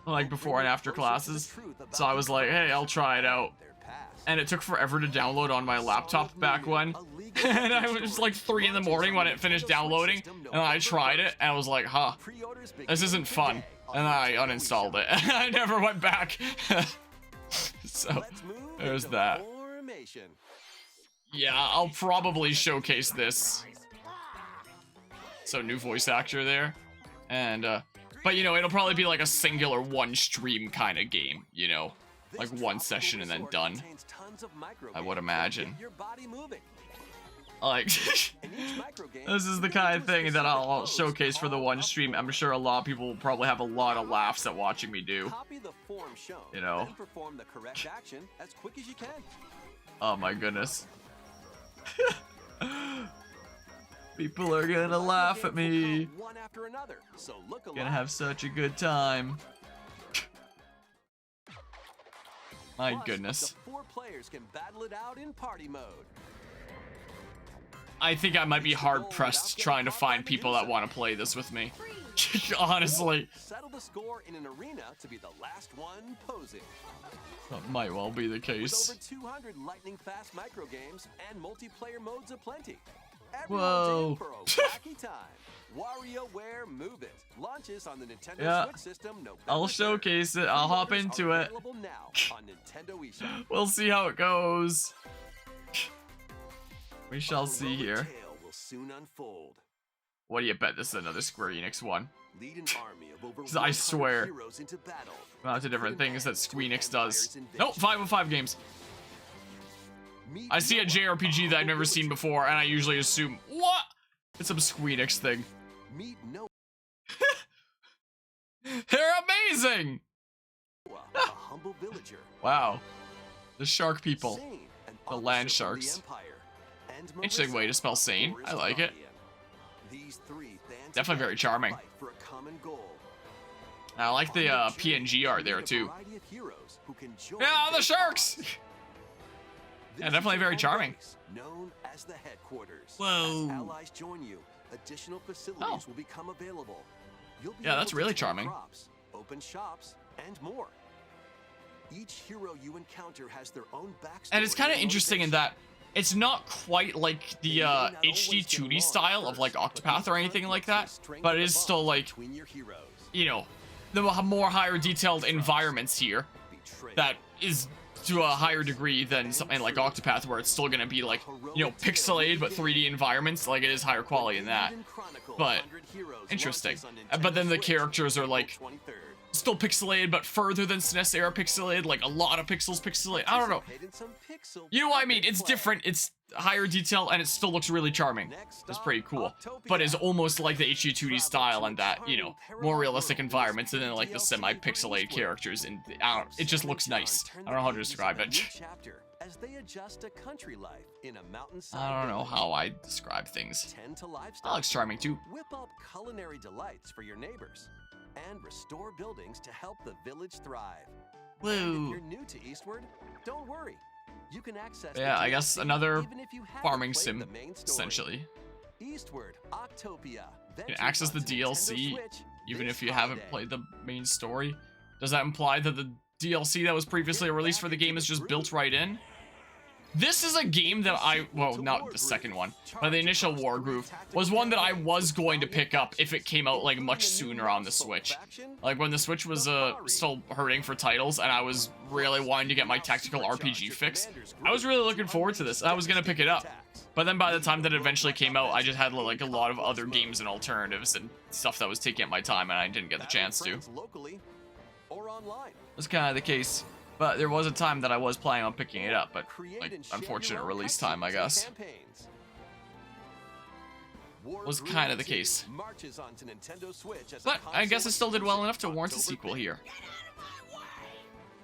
like before and after classes. So I was like, hey, I'll try it out. And it took forever to download on my laptop back when. And I was like 3 in the morning when it finished downloading. And I tried it and I was like, huh, this isn't fun. And I uninstalled it. I never went back. So there's that. Yeah, I'll probably showcase this. So new voice actor there. And, but you know, it'll probably be like a singular one stream kind of game, you know? Like one session and then done. I would imagine. Like, this is the kind of thing that I'll showcase for the one stream. I'm sure a lot of people will probably have a lot of laughs at watching me do. You know? Oh my goodness. People are gonna laugh at me. One after another, so look Gonna alive. have such a good time. My Plus, goodness. up to 4 players can battle it out in party mode. I think I might be hard pressed trying to find people that want to play this with me. Honestly. Settle the score in an arena to be the last one posing. That might well be the With case. over 200 lightning-fast micro games and multiplayer modes aplenty. Whoa. Everyone's in for a wacky time. WarioWare Move It launches on the Nintendo Yeah. Switch system November I'll 3rd. showcase it. I'll hop Pre-orders into are it. available now on Nintendo eShop. We'll see how it goes. We shall A see heroic here. tale will soon unfold. What do you bet this is another Square Enix one? Lead an army of over 'Cause I 100 swear. heroes into battle. Lots of different Put an things that end to Square Enix an does. empire's Nope, invasion. 505 games. Meet I see a Noah, JRPG that I've humble never seen villager. before, and I usually assume, what? It's some Square Enix thing. Meet Noah, They're amazing! a humble villager. Wow. The shark people. Sane, an The land officer from the sharks. Empire. And Interesting way to spell Marissa, sane. Dora's I like it. guardian. These 3 band Definitely very together to charming. fight for a common goal. I like the On their PNG journey, art meet there a too. variety of heroes who can join Yeah, the their sharks! cause. Yeah, definitely very Visit your home charming. base, known as the headquarters. Whoa. As allies join you, additional facilities will become available. You'll be Yeah, able that's to really tend charming. crops, open shops, and more. Each hero you encounter has their own backstory. And it's kind of interesting in motivation. that it's not quite like the HD 2D style of like Octopath or anything like that, but it is still like, Between your heroes. you know, the more higher detailed environments here Betrayal. that is to a higher degree than something like Octopath, where it's still gonna be like, you know, pixelated but 3D environments. Like, it is higher quality than that. But interesting. But then the characters are like still pixelated but further than SNES era pixelated, like a lot of pixels pixelated. I don't know. You know what I mean? It's different. It's higher detail and it still looks really charming. It's pretty cool. But it's almost like the HD 2D style and that, you know, more realistic environments and then like the semi-pixelated characters, and I don't, it just looks nice. I don't know how to describe it. As they adjust to country life in a mountainside I don't know village. how I describe things. Tend to That livestock. looks charming too. Whip up culinary delights for your neighbors and restore buildings to help the village thrive. And if Woo. you're new to Eastward, don't worry. You can access the Yeah, I guess DLC another even if you haven't farming played sim, the main story. essentially. Eastward, Octopia. You can access the DLC even if you haven't played the main story. Does that imply that the DLC that was previously released for the game is just built right in? This is a game that well, not the second one, but the initial War Groove was one that I was going to pick up if it came out like much sooner on the Switch. Like when the Switch was still hurting for titles and I was really wanting to get my tactical RPG fix. I was really looking forward to this. I was gonna pick it up. But then by the time that it eventually came out, I just had like a lot of other games and alternatives and stuff that was taking up my time and I didn't get the chance to. Locally or online. That's kind of the case. But there was a time that I was planning on picking it up, but Create like and share unfortunate your own release cutscenes time, I and guess. campaigns. Was kind of the case. Marches onto Nintendo Switch as a But I guess it console still did well enough exclusive to warrant a October sequel 5th. here. Well,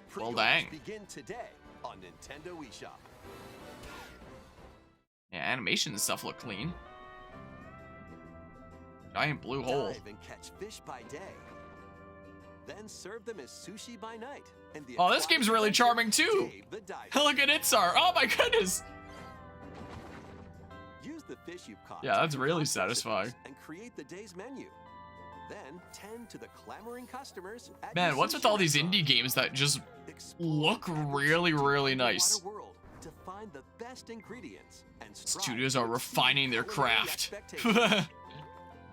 Pre-orders dang. Begin today on Nintendo eShop. Yeah, animation and stuff look clean. Giant blue hole. Dive and catch fish by day. Then serve them as sushi by night. And the Oh, this aquatic game's really adventure, charming too. Dave the Diver. Look at Itsar. Oh my goodness. Use the fish you've caught. Yeah, to that's cook really recipes satisfying. And create the day's menu. Then tend to the clamoring customers. At Man, your what's with sushi all these restaurant. indie games that just Explore look the really, really underwater nice? world to find the best ingredients and strive Studios to are exceed refining their culinary craft. expectations.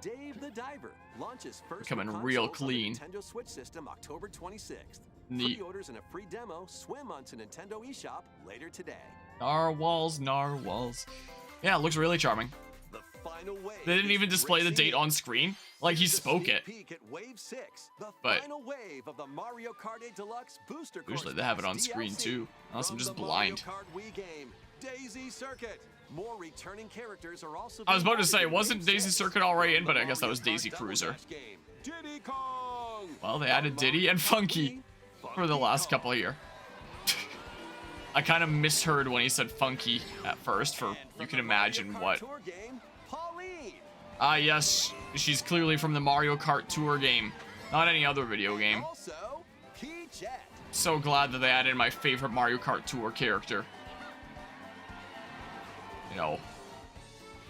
Dave the Diver launches first for Becoming real consoles on the clean. Nintendo Switch system October 26th. Neat. Pre-orders and a free demo swim onto Nintendo eShop later today. Narwhals, narwhals. Yeah, it looks really charming. The final wave. They didn't even is display the racing date in. on screen. Like, he Here's a spoke sneak it. peek at Wave 6, the But final wave of the Mario Kart 8 Deluxe Booster Course usually they have it on Pass screen DLC too, unless I'm from just the blind. Mario Kart Wii game, Daisy Circuit. More returning characters are also I was being about to say, added in wasn't Wave Daisy 6 Circuit already in, from but I the guess that was Mario Daisy Kart Double Cruiser. Dash game, Diddy Kong. Well, they added Diddy and Funky for the last couple here. I kind of misheard when he said Funky at first, for you can imagine what Pauline. Ah, yes, she's clearly from the Mario Kart Tour game, not any other video game. Also, P-Jet. So glad that they added my favorite Mario Kart Tour character. You know.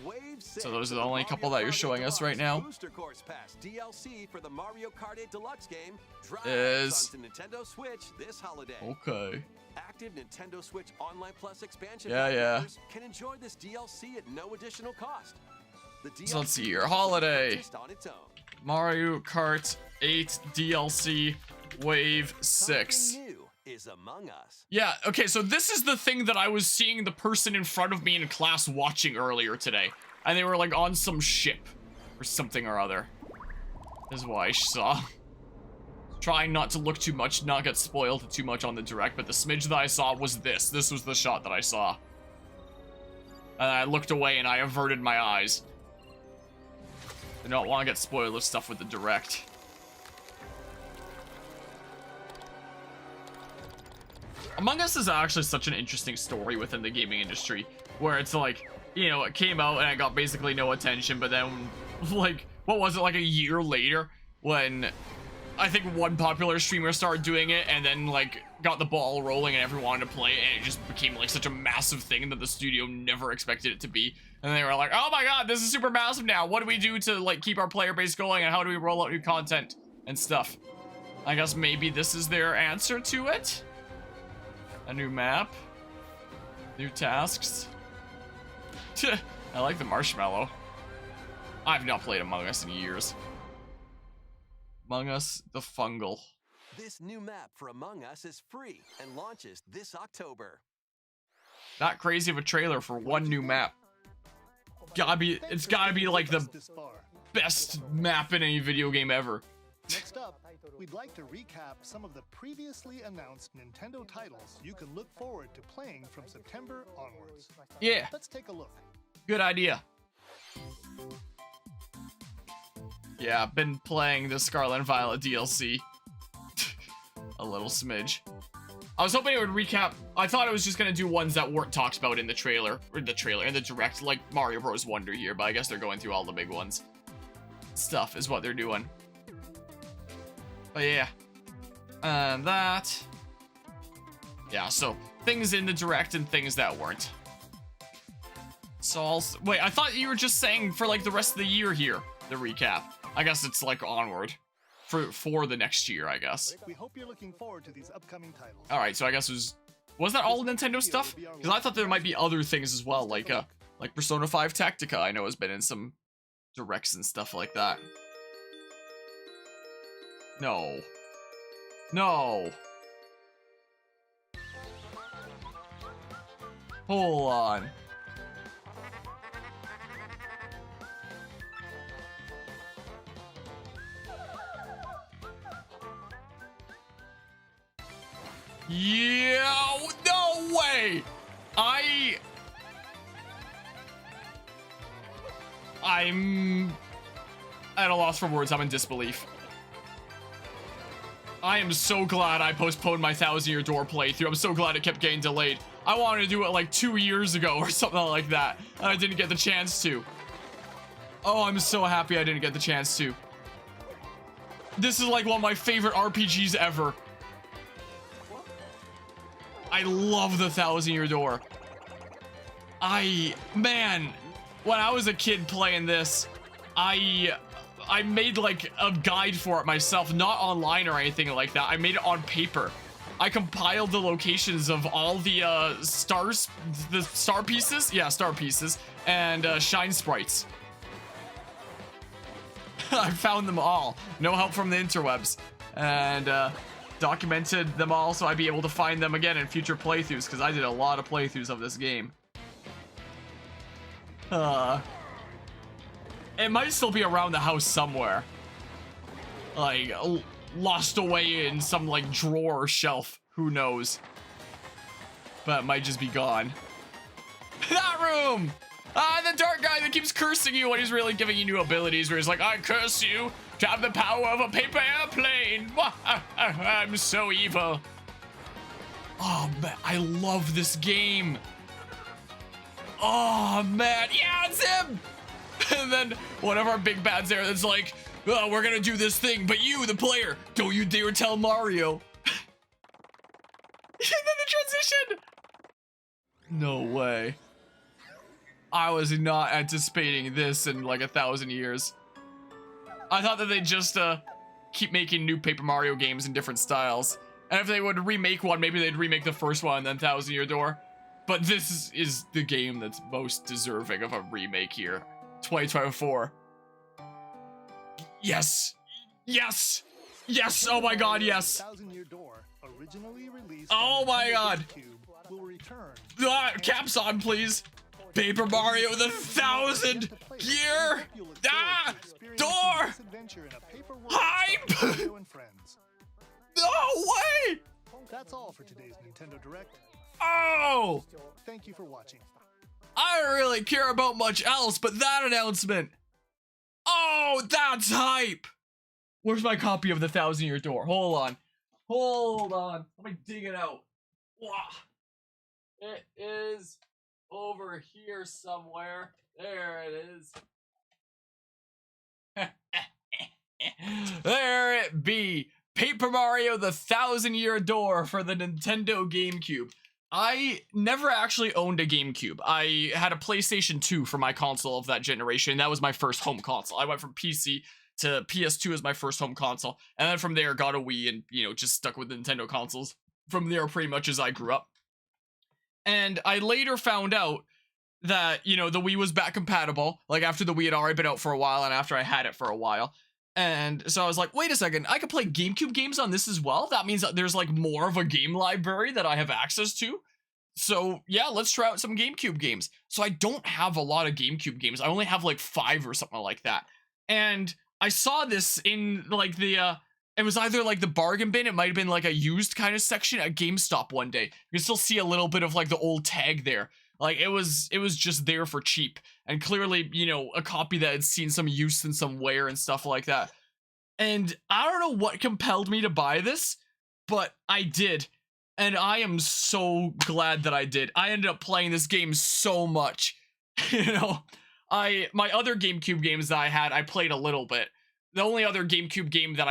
Wave 6 So those are the for only Mario couple that you're Kart showing us right Deluxe now. Booster Course Pass DLC for the Mario Kart 8 Deluxe game drives Is- onto Nintendo Switch this holiday. Okay. Active Nintendo Switch Online Plus expansion Yeah, yeah. members can enjoy this DLC at no additional cost. The DLC So let's see here. is Holiday. purchased on its own. Mario Kart 8 DLC Wave 6. Something new is among us. Yeah, okay, so this is the thing that I was seeing the person in front of me in class watching earlier today. And they were like on some ship or something or other. This is what I saw. Trying not to look too much, not get spoiled too much on the direct, but the smidge that I saw was this. This was the shot that I saw. And I looked away and I averted my eyes. I don't want to get spoiled of stuff with the direct. Among Us is actually such an interesting story within the gaming industry, where it's like, you know, it came out and it got basically no attention, but then, like, what was it, like a year later, when I think one popular streamer started doing it, and then, like, got the ball rolling and everyone wanted to play it, and it just became, like, such a massive thing that the studio never expected it to be. And they were like, oh my god, this is super massive now. What do we do to, like, keep our player base going, and how do we roll out new content and stuff? I guess maybe this is their answer to it? A new map? New tasks? I like the marshmallow. I've not played Among Us in years. Among Us, the fungal. This new map for Among Us is free and launches this October. Not crazy of a trailer for one new map. It's gotta be like the This far. best map in any video game ever. Next up, we'd like to recap some of the previously announced Nintendo titles you can look forward to playing from September onwards. Yeah, Let's take a look. good idea. Yeah, I've been playing the Scarlet and Violet DLC. A little smidge. I was hoping it would recap. I thought it was just gonna do ones that weren't talked about in the trailer, in the direct, like Mario Bros. Wonder here, but I guess they're going through all the big ones. Stuff is what they're doing. But yeah. And that. Yeah, so things in the direct and things that weren't. So I'll, wait, I thought you were just saying for like the rest of the year here, the recap. I guess it's like onward. For the next year, I guess. We hope you're looking forward to these upcoming titles. Alright, so I guess was that all Nintendo stuff? Because I thought there might be other things as well, like Persona 5 Tactica, I know has been in some directs and stuff like that. No. No. Hold on. Yeah, no way! I'm at a loss for words. I'm in disbelief. I am so glad I postponed my 1,000-Year Door playthrough. I'm so glad it kept getting delayed. I wanted to do it like 2 years ago or something like that, and I didn't get the chance to. Oh, I'm so happy I didn't get the chance to. This is like one of my favorite RPGs ever. I love the 1,000-Year Door. Man, when I was a kid playing this, I made like a guide for it myself, not online or anything like that. I made it on paper. I compiled the locations of all the star pieces, yeah, star pieces, and shine sprites. I found them all. No help from the interwebs, and documented them all so I'd be able to find them again in future playthroughs, because I did a lot of playthroughs of this game. It might still be around the house somewhere. Like, lost away in some, like, drawer or shelf. Who knows? But it might just be gone. That room! The dark guy that keeps cursing you when he's really giving you new abilities, where he's like, I curse you to have the power of a paper airplane. I'm so evil. Oh, man, I love this game. Oh, man. Yeah, it's him. And then one of our big bads there that's like, oh, we're gonna do this thing, but you, the player, don't you dare tell Mario. And then the transition. No way. I was not anticipating this in like 1,000 years. I thought that they'd just keep making new Paper Mario games in different styles. And if they would remake one, maybe they'd remake the first one and then 1,000 Year Door. But this is the game that's most deserving of a remake here. 2024. Yes! Yes! Yes! Oh my god, yes! 1,000 Year Door, originally released Oh my god! GameCube, will return. Caps on, please! Paper Mario the 1,000 Year Door! Hype! No way! That's all for today's Nintendo Direct. Oh! Thank you for watching. I don't really care about much else but that announcement. Oh, that's hype! Where's my copy of the 1,000 Year Door? Hold on. Hold on. Let me dig it out. Wow. It is over here somewhere. There it is. There it be. Paper Mario the 1,000 Year Door for the Nintendo GameCube. I never actually owned a GameCube. I had a PlayStation 2 for my console of that generation. That was my first home console. I went from PC to PS2 as my first home console. And then from there got a Wii and, you know, just stuck with the Nintendo consoles from there pretty much as I grew up. And I later found out that, you know, the Wii was back compatible, like after the Wii had already been out for a while and after I had it for a while. And so I was like, wait a second, I could play GameCube games on this as well? That means that there's like more of a game library that I have access to. So yeah, let's try out some GameCube games. So I don't have a lot of GameCube games. I only have like 5 or something like that. And I saw this in like the, it was either like the bargain bin, it might have been like a used kind of section at GameStop one day. You can still see a little bit of like the old tag there. Like it was just there for cheap, and clearly, you know, a copy that had seen some use and some wear and stuff like that. And I don't know what compelled me to buy this, but I did. And I am so glad that I did. I ended up playing this game so much. You know, my other GameCube games that I had, I played a little bit. The only other GameCube game that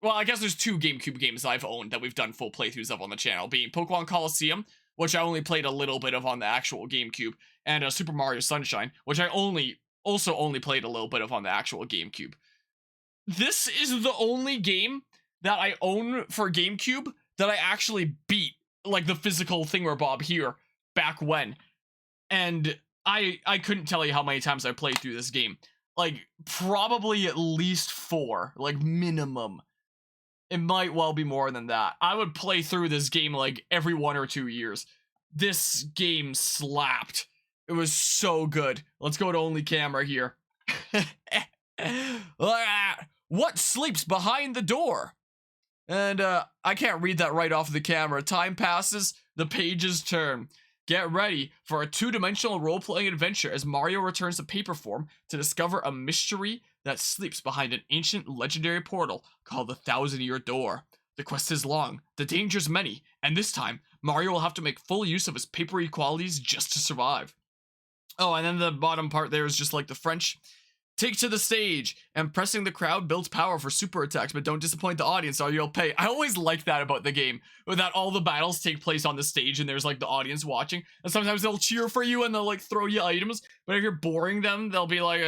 well, I guess there's 2 GameCube games that I've owned that we've done full playthroughs of on the channel, being Pokemon Coliseum, which I only played a little bit of on the actual GameCube, and Super Mario Sunshine, which I also only played a little bit of on the actual GameCube. This is the only game that I own for GameCube that I actually beat, like the physical thingamabob here, back when. And I couldn't tell you how many times I played through this game. Like, probably at least 4, like minimum. It might well be more than that. I would play through this game like every 1 or 2 years. This game slapped. It was so good. Let's go to only camera here. What sleeps behind the door? And I can't read that right off the camera. Time passes, the pages turn. Get ready for a 2-dimensional role-playing adventure as Mario returns to paper form to discover a mystery that sleeps behind an ancient legendary portal called the 1,000 Year Door. The quest is long, the dangers many, and this time, Mario will have to make full use of his papery qualities just to survive. Oh, and then the bottom part there is just like the French. Take to the stage, and pressing the crowd builds power for super attacks, but don't disappoint the audience or you'll pay. I always like that about the game, that all the battles take place on the stage and there's like the audience watching, and sometimes they'll cheer for you and they'll like throw you items, but if you're boring them, they'll be like,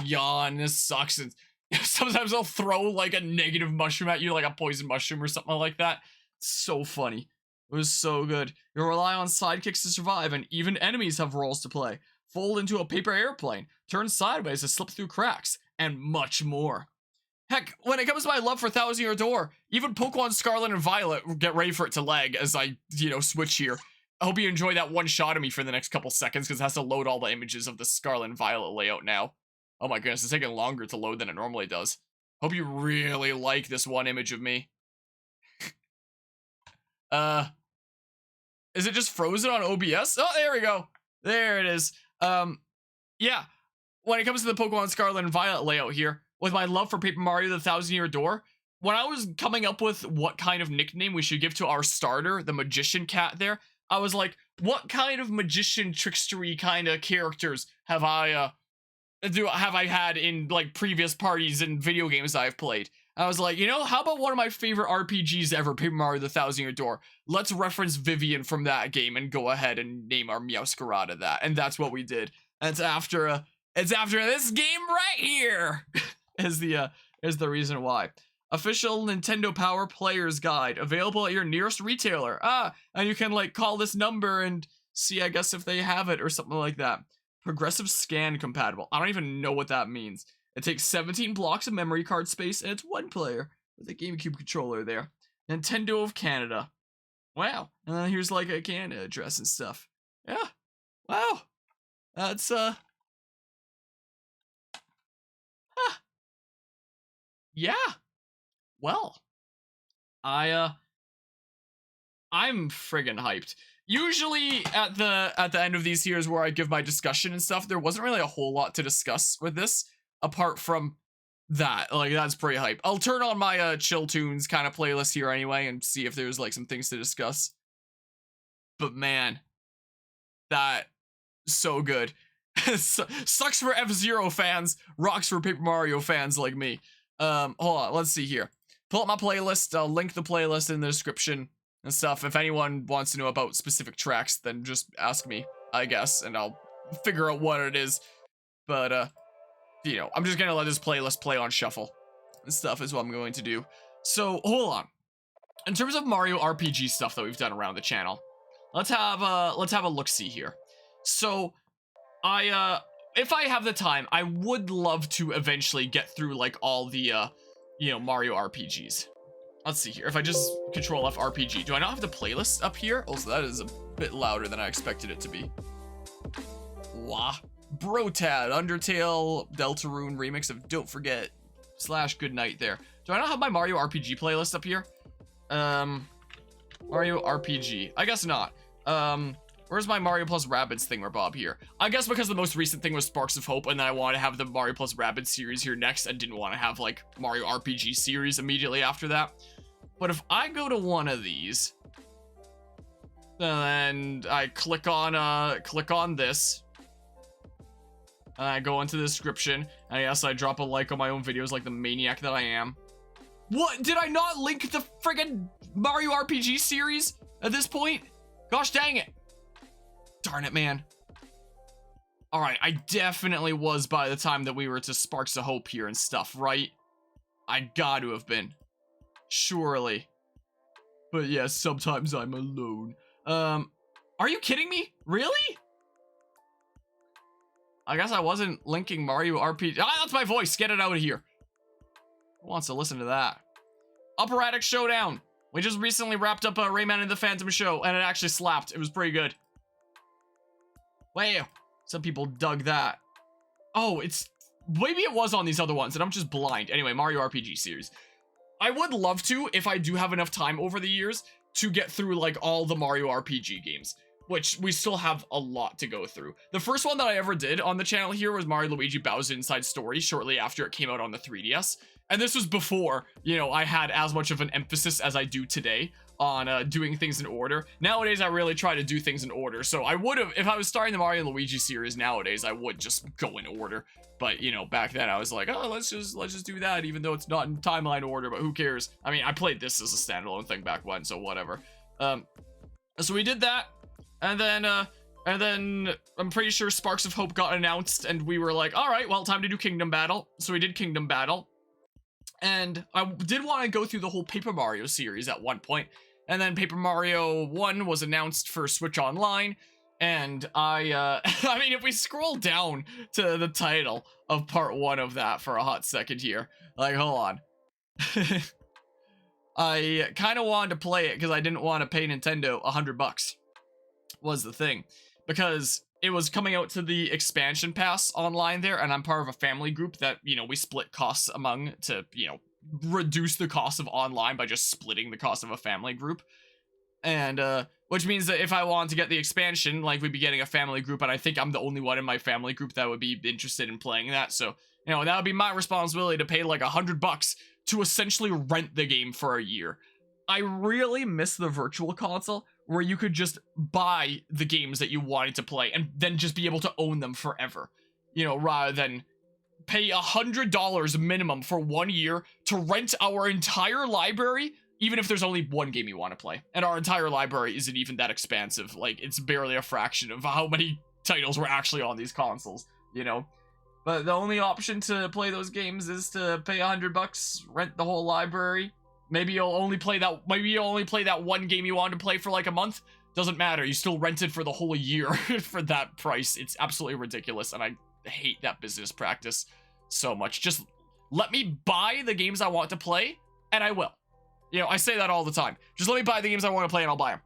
yawn, this sucks, and sometimes they'll throw like a negative mushroom at you, like a poison mushroom or something like that. It's so funny. It was so good. You'll rely on sidekicks to survive, and even enemies have roles to play. Fold into a paper airplane, turn sideways to slip through cracks, and much more. Heck, when it comes to my love for 1,000 Year Door, even Pokemon Scarlet and Violet, get ready for it to lag as I, you know, switch here. I hope you enjoy that one shot of me for the next couple seconds, because it has to load all the images of the Scarlet and Violet layout now. Oh my goodness, it's taking longer to load than it normally does. Hope you really like this one image of me. Is it just frozen on OBS? Oh, there we go. There it is. Yeah, when it comes to the Pokemon Scarlet and Violet layout here, with my love for Paper Mario the 1,000 Year Door, when I was coming up with what kind of nickname we should give to our starter, the Magician Cat there, I was like, what kind of magician trickstery kind of characters have I have I had in like previous parties and video games I've played. I was like, you know, how about one of my favorite RPGs ever, Paper Mario: The Thousand Year Door? Let's reference Vivian from that game and go ahead and name our Meowscarada that. And that's what we did. And it's after this game right here is the reason why. Official Nintendo Power Player's Guide, available at your nearest retailer. And you can like call this number and see, I guess, if they have it or something like that. Progressive scan compatible. I don't even know what that means. It takes 17 blocks of memory card space, and it's one player with a GameCube controller there. Nintendo of Canada. Wow. And then here's like a Canada address and stuff. Yeah. Wow. That's, yeah. Well. I'm friggin' hyped. Usually at the end of these here is where I give my discussion and stuff. There wasn't really a whole lot to discuss with this. Apart from that, like, that's pretty hype. I'll turn on my chill tunes kind of playlist here anyway and see if there's like some things to discuss. But man, that so good. Sucks for F-Zero fans, rocks for Paper Mario fans like me. Hold on, let's see here. Pull up my playlist. I'll link the playlist in the description and stuff. If anyone wants to know about specific tracks, then just ask me, I guess, and I'll figure out what it is. But you know, I'm just gonna let this playlist play on shuffle and stuff is what I'm going to do. So, hold on. In terms of Mario RPG stuff that we've done around the channel, let's have a look-see here. So, if I have the time, I would love to eventually get through, like, all the, you know, Mario RPGs. Let's see here. If I just Control F RPG, do I not have the playlist up here? Oh, so that is a bit louder than I expected it to be. Wah. Brotad, Undertale, Deltarune remix of Don't Forget / Goodnight there. Do I not have my Mario RPG playlist up here? Mario RPG. I guess not. Where's my Mario plus Rabbids thingamabob here? I guess because the most recent thing was Sparks of Hope, and then I wanted to have the Mario plus Rabbids series here next, and didn't want to have, like, Mario RPG series immediately after that. But if I go to one of these, and I click on this, and I go into the description, and yes, I drop a like on my own videos like the maniac that I am. What? Did I not link the friggin' Mario RPG series at this point? Gosh dang it. Darn it, man. Alright, I definitely was by the time that we were to Sparks of Hope here and stuff, right? I got to have been. Surely. But yeah, sometimes I'm alone. Are you kidding me? Really? I guess I wasn't linking Mario RPG. Ah, that's my voice. Get it out of here. Who wants to listen to that? Operatic Showdown. We just recently wrapped up Rayman and the Phantom Show, and it actually slapped. It was pretty good. Wow. Some people dug that. Oh, it's... Maybe it was on these other ones, and I'm just blind. Anyway, Mario RPG series. I would love to, if I do have enough time over the years, to get through, like, all the Mario RPG games. Which we still have a lot to go through. The first one that I ever did on the channel here was Mario Luigi Bowser Inside Story shortly after it came out on the 3DS. And this was before, you know, I had as much of an emphasis as I do today on doing things in order. Nowadays, I really try to do things in order. So I would have, if I was starting the Mario and Luigi series nowadays, I would just go in order. But, you know, back then I was like, oh, let's just do that, even though it's not in timeline order, but who cares? I mean, I played this as a standalone thing back when, so whatever. So we did that. And then I'm pretty sure Sparks of Hope got announced, and we were like, all right, well, time to do Kingdom Battle. So we did Kingdom Battle. And I did want to go through the whole Paper Mario series at one point. And then Paper Mario 1 was announced for Switch Online. And I mean, if we scroll down to the title of part 1 of that for a hot second here, like, hold on. I kind of wanted to play it because I didn't want to pay Nintendo $100. Was the thing, because it was coming out to the expansion pass online there, and I'm part of a family group that, you know, we split costs among to, you know, reduce the cost of online by just splitting the cost of a family group. And which means that if I wanted to get the expansion, like, we'd be getting a family group, and I think I'm the only one in my family group that would be interested in playing that. So, you know, that would be my responsibility to pay like $100 to essentially rent the game for a year. I really miss the virtual console where you could just buy the games that you wanted to play and then just be able to own them forever. You know, rather than, pay $100 minimum for 1 year to rent our entire library, even if there's only one game you want to play. And our entire library isn't even that expansive. Like, it's barely a fraction of how many titles were actually on these consoles, you know? But the only option to play those games is to pay $100, rent the whole library. Maybe you'll only play that one game you wanted to play for like a month. Doesn't matter. You still rented for the whole year for that price. It's absolutely ridiculous, and I hate that business practice so much. Just let me buy the games I want to play, and I will. You know, I say that all the time. Just let me buy the games I want to play, and I'll buy them.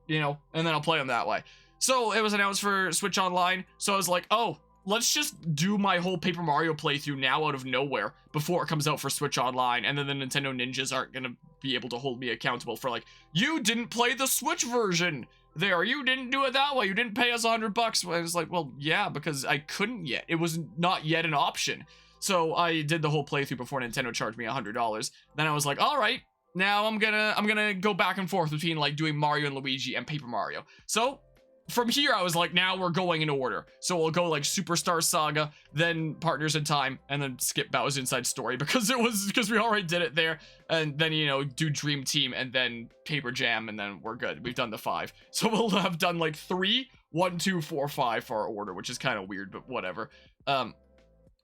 You know, and then I'll play them that way. So it was announced for Switch Online, so I was like, oh, let's just do my whole Paper Mario playthrough now out of nowhere before it comes out for Switch Online, and then the Nintendo ninjas aren't gonna be able to hold me accountable for like, you didn't play the Switch version there, you didn't do it that way, you didn't pay us $100. I was like, well, yeah, because I couldn't yet. It was not yet an option. So I did the whole playthrough before Nintendo charged me $100. Then I was like, all right, now I'm gonna go back and forth between like doing Mario and Luigi and Paper Mario. So from here, I was like, now we're going in order. So we'll go like Superstar Saga, then Partners in Time, and then skip Bowser's Inside Story because we already did it there. And then, you know, do Dream Team and then Paper Jam, and then we're good. We've done the 5. So we'll have done like 3, 1, 2, 4, 5 for our order, which is kind of weird, but whatever. And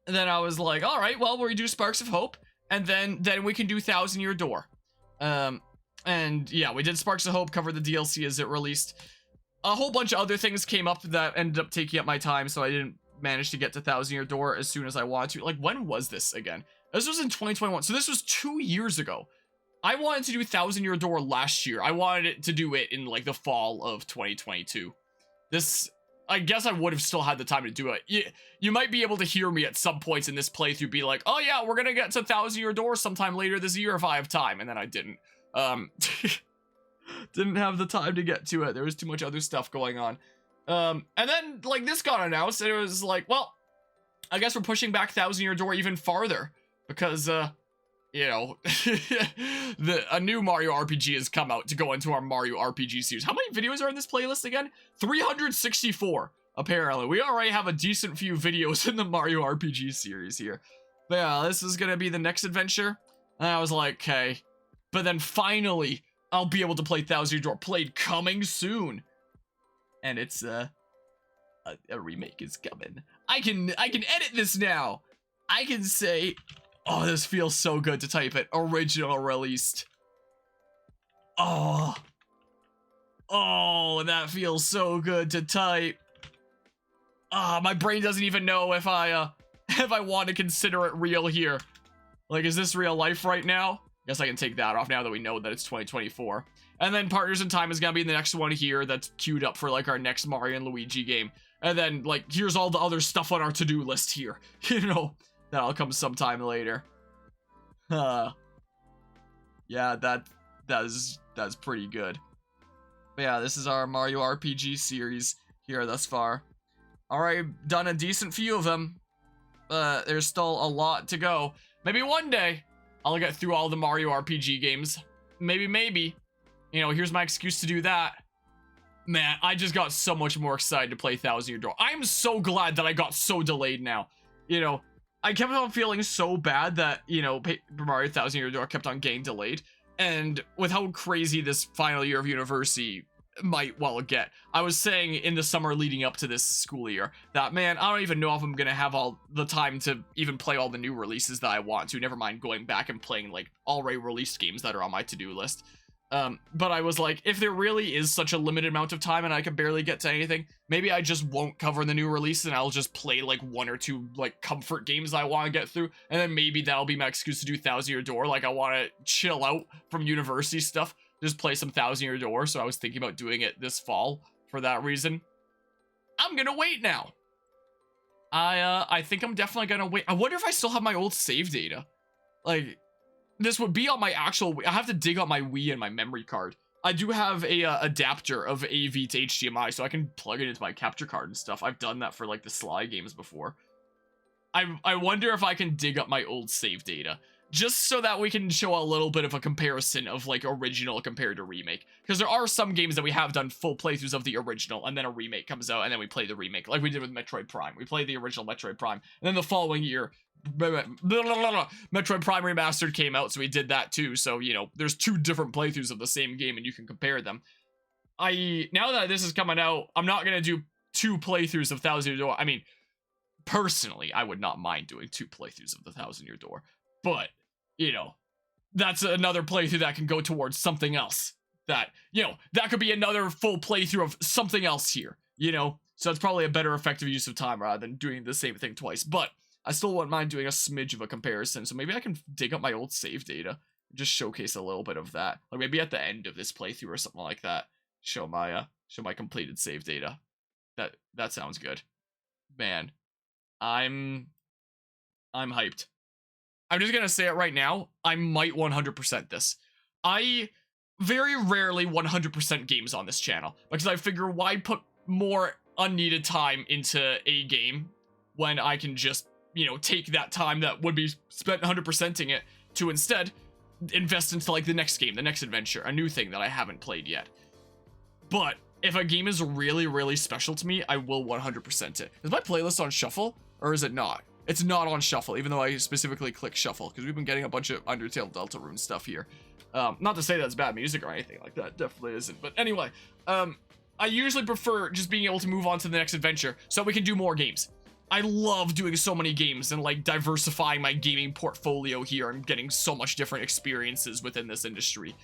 then I was like, all right, well, we do Sparks of Hope, and then we can do Thousand Year Door. And yeah, we did Sparks of Hope, cover the DLC as it released. A whole bunch of other things came up that ended up taking up my time, so I didn't manage to get to Thousand Year Door as soon as I wanted to. Like, when was this again? This was in 2021, so this was 2 years ago. I wanted to do Thousand Year Door last year. I wanted it to do it in, like, the fall of 2022. This, I guess I would have still had the time to do it. You might be able to hear me at some points in this playthrough be like, oh yeah, we're gonna get to Thousand Year Door sometime later this year if I have time, and then I didn't. Didn't have the time to get to it. There was too much other stuff going on. And then, like, this got announced, and it was like, well, I guess we're pushing back Thousand Year Door even farther, because, you know, a new Mario RPG has come out to go into our Mario RPG series. How many videos are in this playlist again? 364, apparently. We already have a decent few videos in the Mario RPG series here. But yeah, this is gonna be the next adventure. And I was like, okay. But then finally, I'll be able to play Thousand Year Door. Played coming soon. And it's, a remake is coming. I can edit this now. I can say, oh, this feels so good to type it. Original released. Oh, that feels so good to type. My brain doesn't even know if I want to consider it real here. Like, is this real life right now? Guess I can take that off now that we know that it's 2024. And then Partners in Time is gonna be the next one here that's queued up for like our next Mario and Luigi game. And then like here's all the other stuff on our to-do list here. You know, that'll come sometime later. Yeah, that's pretty good. But yeah, this is our Mario RPG series here thus far. Alright, done a decent few of them. There's still a lot to go. Maybe one day I'll get through all the Mario RPG games. Maybe. You know, here's my excuse to do that. Man, I just got so much more excited to play Thousand Year Door. I'm so glad that I got so delayed now. You know, I kept on feeling so bad that, you know, Paper Mario Thousand Year Door kept on getting delayed. And with how crazy this final year of university might well get, I was saying in the summer leading up to this school year that, man, I don't even know if I'm gonna have all the time to even play all the new releases that I want to, never mind going back and playing like already released games that are on my to-do list. But I was like, if there really is such a limited amount of time and I can barely get to anything, maybe I just won't cover the new release and I'll just play like 1 or 2 like comfort games I want to get through, and then maybe that'll be my excuse to do Thousand Year Door. Like, I want to chill out from university stuff, just play some Thousand Year Door. So I was thinking about doing it this fall for that reason. I'm gonna wait now. I think I'm definitely gonna wait. I wonder if I still have my old save data. Like, this would be on my actual, I have to dig out my Wii and my memory card. I do have a adapter of AV to HDMI, so I can plug it into my capture card and stuff. I've done that for like the Sly games before. I wonder if I can dig up my old save data, just so that we can show a little bit of a comparison of like original compared to remake. Because there are some games that we have done full playthroughs of the original, and then a remake comes out, and then we play the remake, like we did with Metroid Prime. We played the original Metroid Prime, and then the following year, Metroid Prime Remastered came out, so we did that too. So, you know, there's 2 different playthroughs of the same game and you can compare them. Now that this is coming out, I'm not going to do 2 playthroughs of Thousand Year Door. I mean, personally, I would not mind doing 2 playthroughs of the Thousand Year Door. But, you know, that's another playthrough that can go towards something else. That, you know, that could be another full playthrough of something else here, you know? So it's probably a better effective use of time rather than doing the same thing twice. But I still wouldn't mind doing a smidge of a comparison. So maybe I can dig up my old save data and just showcase a little bit of that. Like maybe at the end of this playthrough or something like that. Show my completed save data. That sounds good. Man, I'm hyped. I'm just gonna say it right now. I might 100% this. I very rarely 100% games on this channel because I figure why put more unneeded time into a game when I can just, you know, take that time that would be spent 100%ing it to instead invest into like the next game, the next adventure, a new thing that I haven't played yet. But if a game is really, really special to me, I will 100% it. Is my playlist on shuffle or is it not? It's not on shuffle, even though I specifically click shuffle because we've been getting a bunch of Undertale Deltarune stuff here. Not to say that's bad music or anything like that, definitely isn't. But anyway, I usually prefer just being able to move on to the next adventure so we can do more games. I love doing so many games and like diversifying my gaming portfolio here and getting so much different experiences within this industry.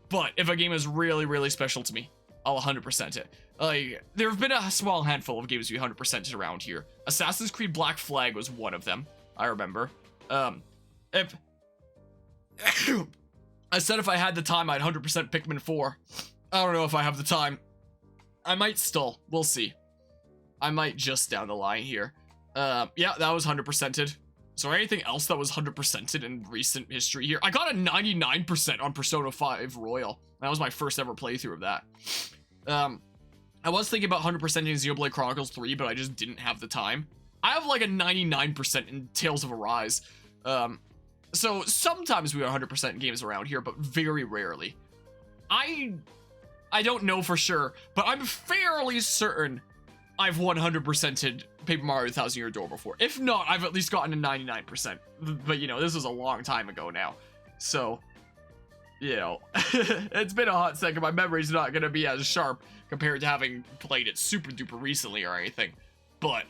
But if a game is really, really special to me, I'll 100% it. Like, there have been a small handful of games we 100%ed around here. Assassin's Creed Black Flag was one of them, I remember. If I said if I had the time, I'd 100% Pikmin 4. I don't know if I have the time. I might still. We'll see. I might just down the line here. Yeah, that was 100%ed. Is there anything else that was 100%ed in recent history here? I got a 99% on Persona 5 Royal. That was my first ever playthrough of that. I was thinking about 100%ing Xenoblade Chronicles 3, but I just didn't have the time. I have like a 99% in Tales of Arise. So sometimes we are 100% games around here, but very rarely. I don't know for sure, but I'm fairly certain I've 100%ed Paper Mario 1000 Year Door before. If not, I've at least gotten a 99%. But, you know, this was a long time ago now. So, you know, it's been a hot second. My memory's not going to be as sharp compared to having played it super duper recently or anything. But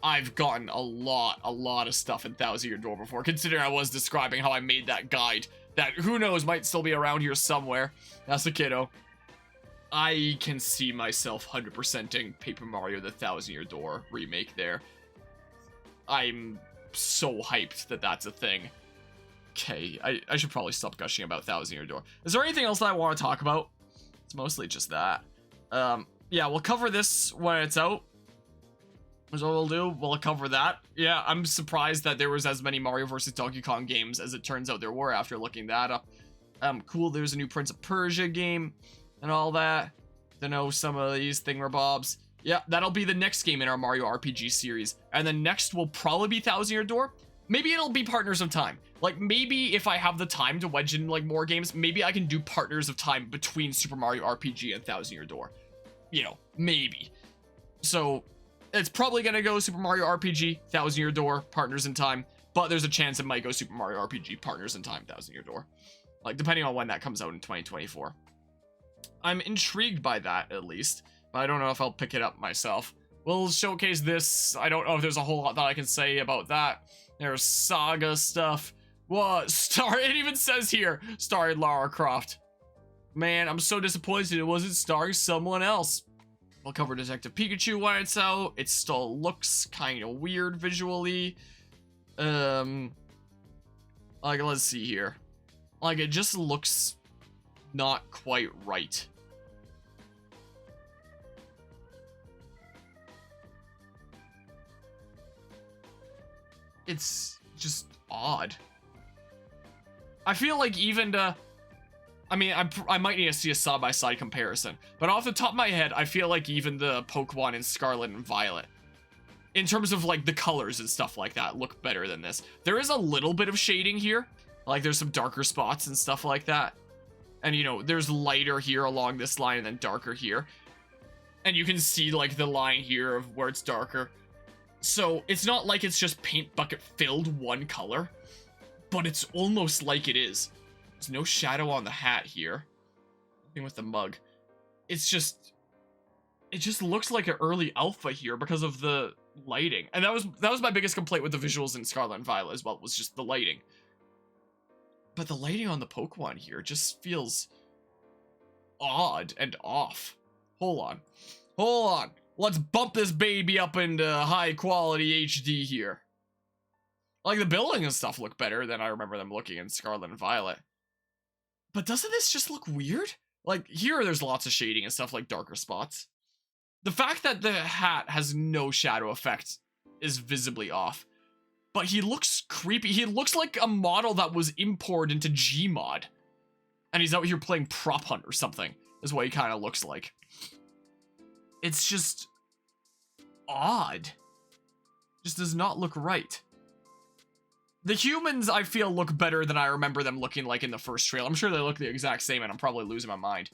I've gotten a lot of stuff in 1000 Year Door before, considering I was describing how I made that guide that, who knows, might still be around here somewhere. That's a kiddo. I can see myself 100%ing Paper Mario the 1000 Year Door remake there. I'm so hyped that that's a thing. Okay, I should probably stop gushing about 1000 Year Door. Is there anything else that I want to talk about? It's mostly just that. Yeah, we'll cover this when it's out. That's what we'll do. We'll cover that. Yeah, I'm surprised that there was as many Mario vs. Donkey Kong games as it turns out there were after looking that up. Cool, there's a new Prince of Persia game and all that. To know some of these thingamabobs. Yeah, that'll be the next game in our Mario RPG series. And the next will probably be 1000 Year Door. Maybe it'll be Partners of Time. Like, maybe if I have the time to wedge in, like, more games, maybe I can do Partners of Time between Super Mario RPG and 1000 Year Door. You know, maybe. So, it's probably gonna go Super Mario RPG, 1000 Year Door, Partners in Time. But there's a chance it might go Super Mario RPG, Partners in Time, 1000 Year Door. Like, depending on when that comes out in 2024. I'm intrigued by that, at least. But I don't know if I'll pick it up myself. We'll showcase this. I don't know if there's a whole lot that I can say about that. There's Saga stuff. What? It even says here, starring Lara Croft. Man, I'm so disappointed it wasn't starring someone else. We'll cover Detective Pikachu when it's out. It still looks kind of weird visually. Like, let's see here. Like, it just looks not quite right. It's just odd. I feel like even I mean, I might need to see a side-by-side comparison, but off the top of my head, I feel like even the Pokemon in Scarlet and Violet, in terms of like the colors and stuff like that, look better than this. There is a little bit of shading here, like there's some darker spots and stuff like that. And, you know, there's lighter here along this line and then darker here. And you can see, like, the line here of where it's darker. So it's not like it's just paint bucket filled one color, but it's almost like it is. There's no shadow on the hat here. Nothing with the mug. It just looks like an early alpha here because of the lighting. And that was my biggest complaint with the visuals in Scarlet and Violet as well, was just the lighting. But the lighting on the Pokemon here just feels odd and off. Hold on. Let's bump this baby up into high quality HD here. Like, the building and stuff look better than I remember them looking in Scarlet and Violet. But doesn't this just look weird? Like, here there's lots of shading and stuff, like darker spots. The fact that the hat has no shadow effect is visibly off. But he looks creepy. He looks like a model that was imported into Gmod. And he's out here playing prop hunt or something, is what he kind of looks like. It's just odd. Just does not look right. The humans, I feel, look better than I remember them looking like in the first trailer. I'm sure they look the exact same, and I'm probably losing my mind.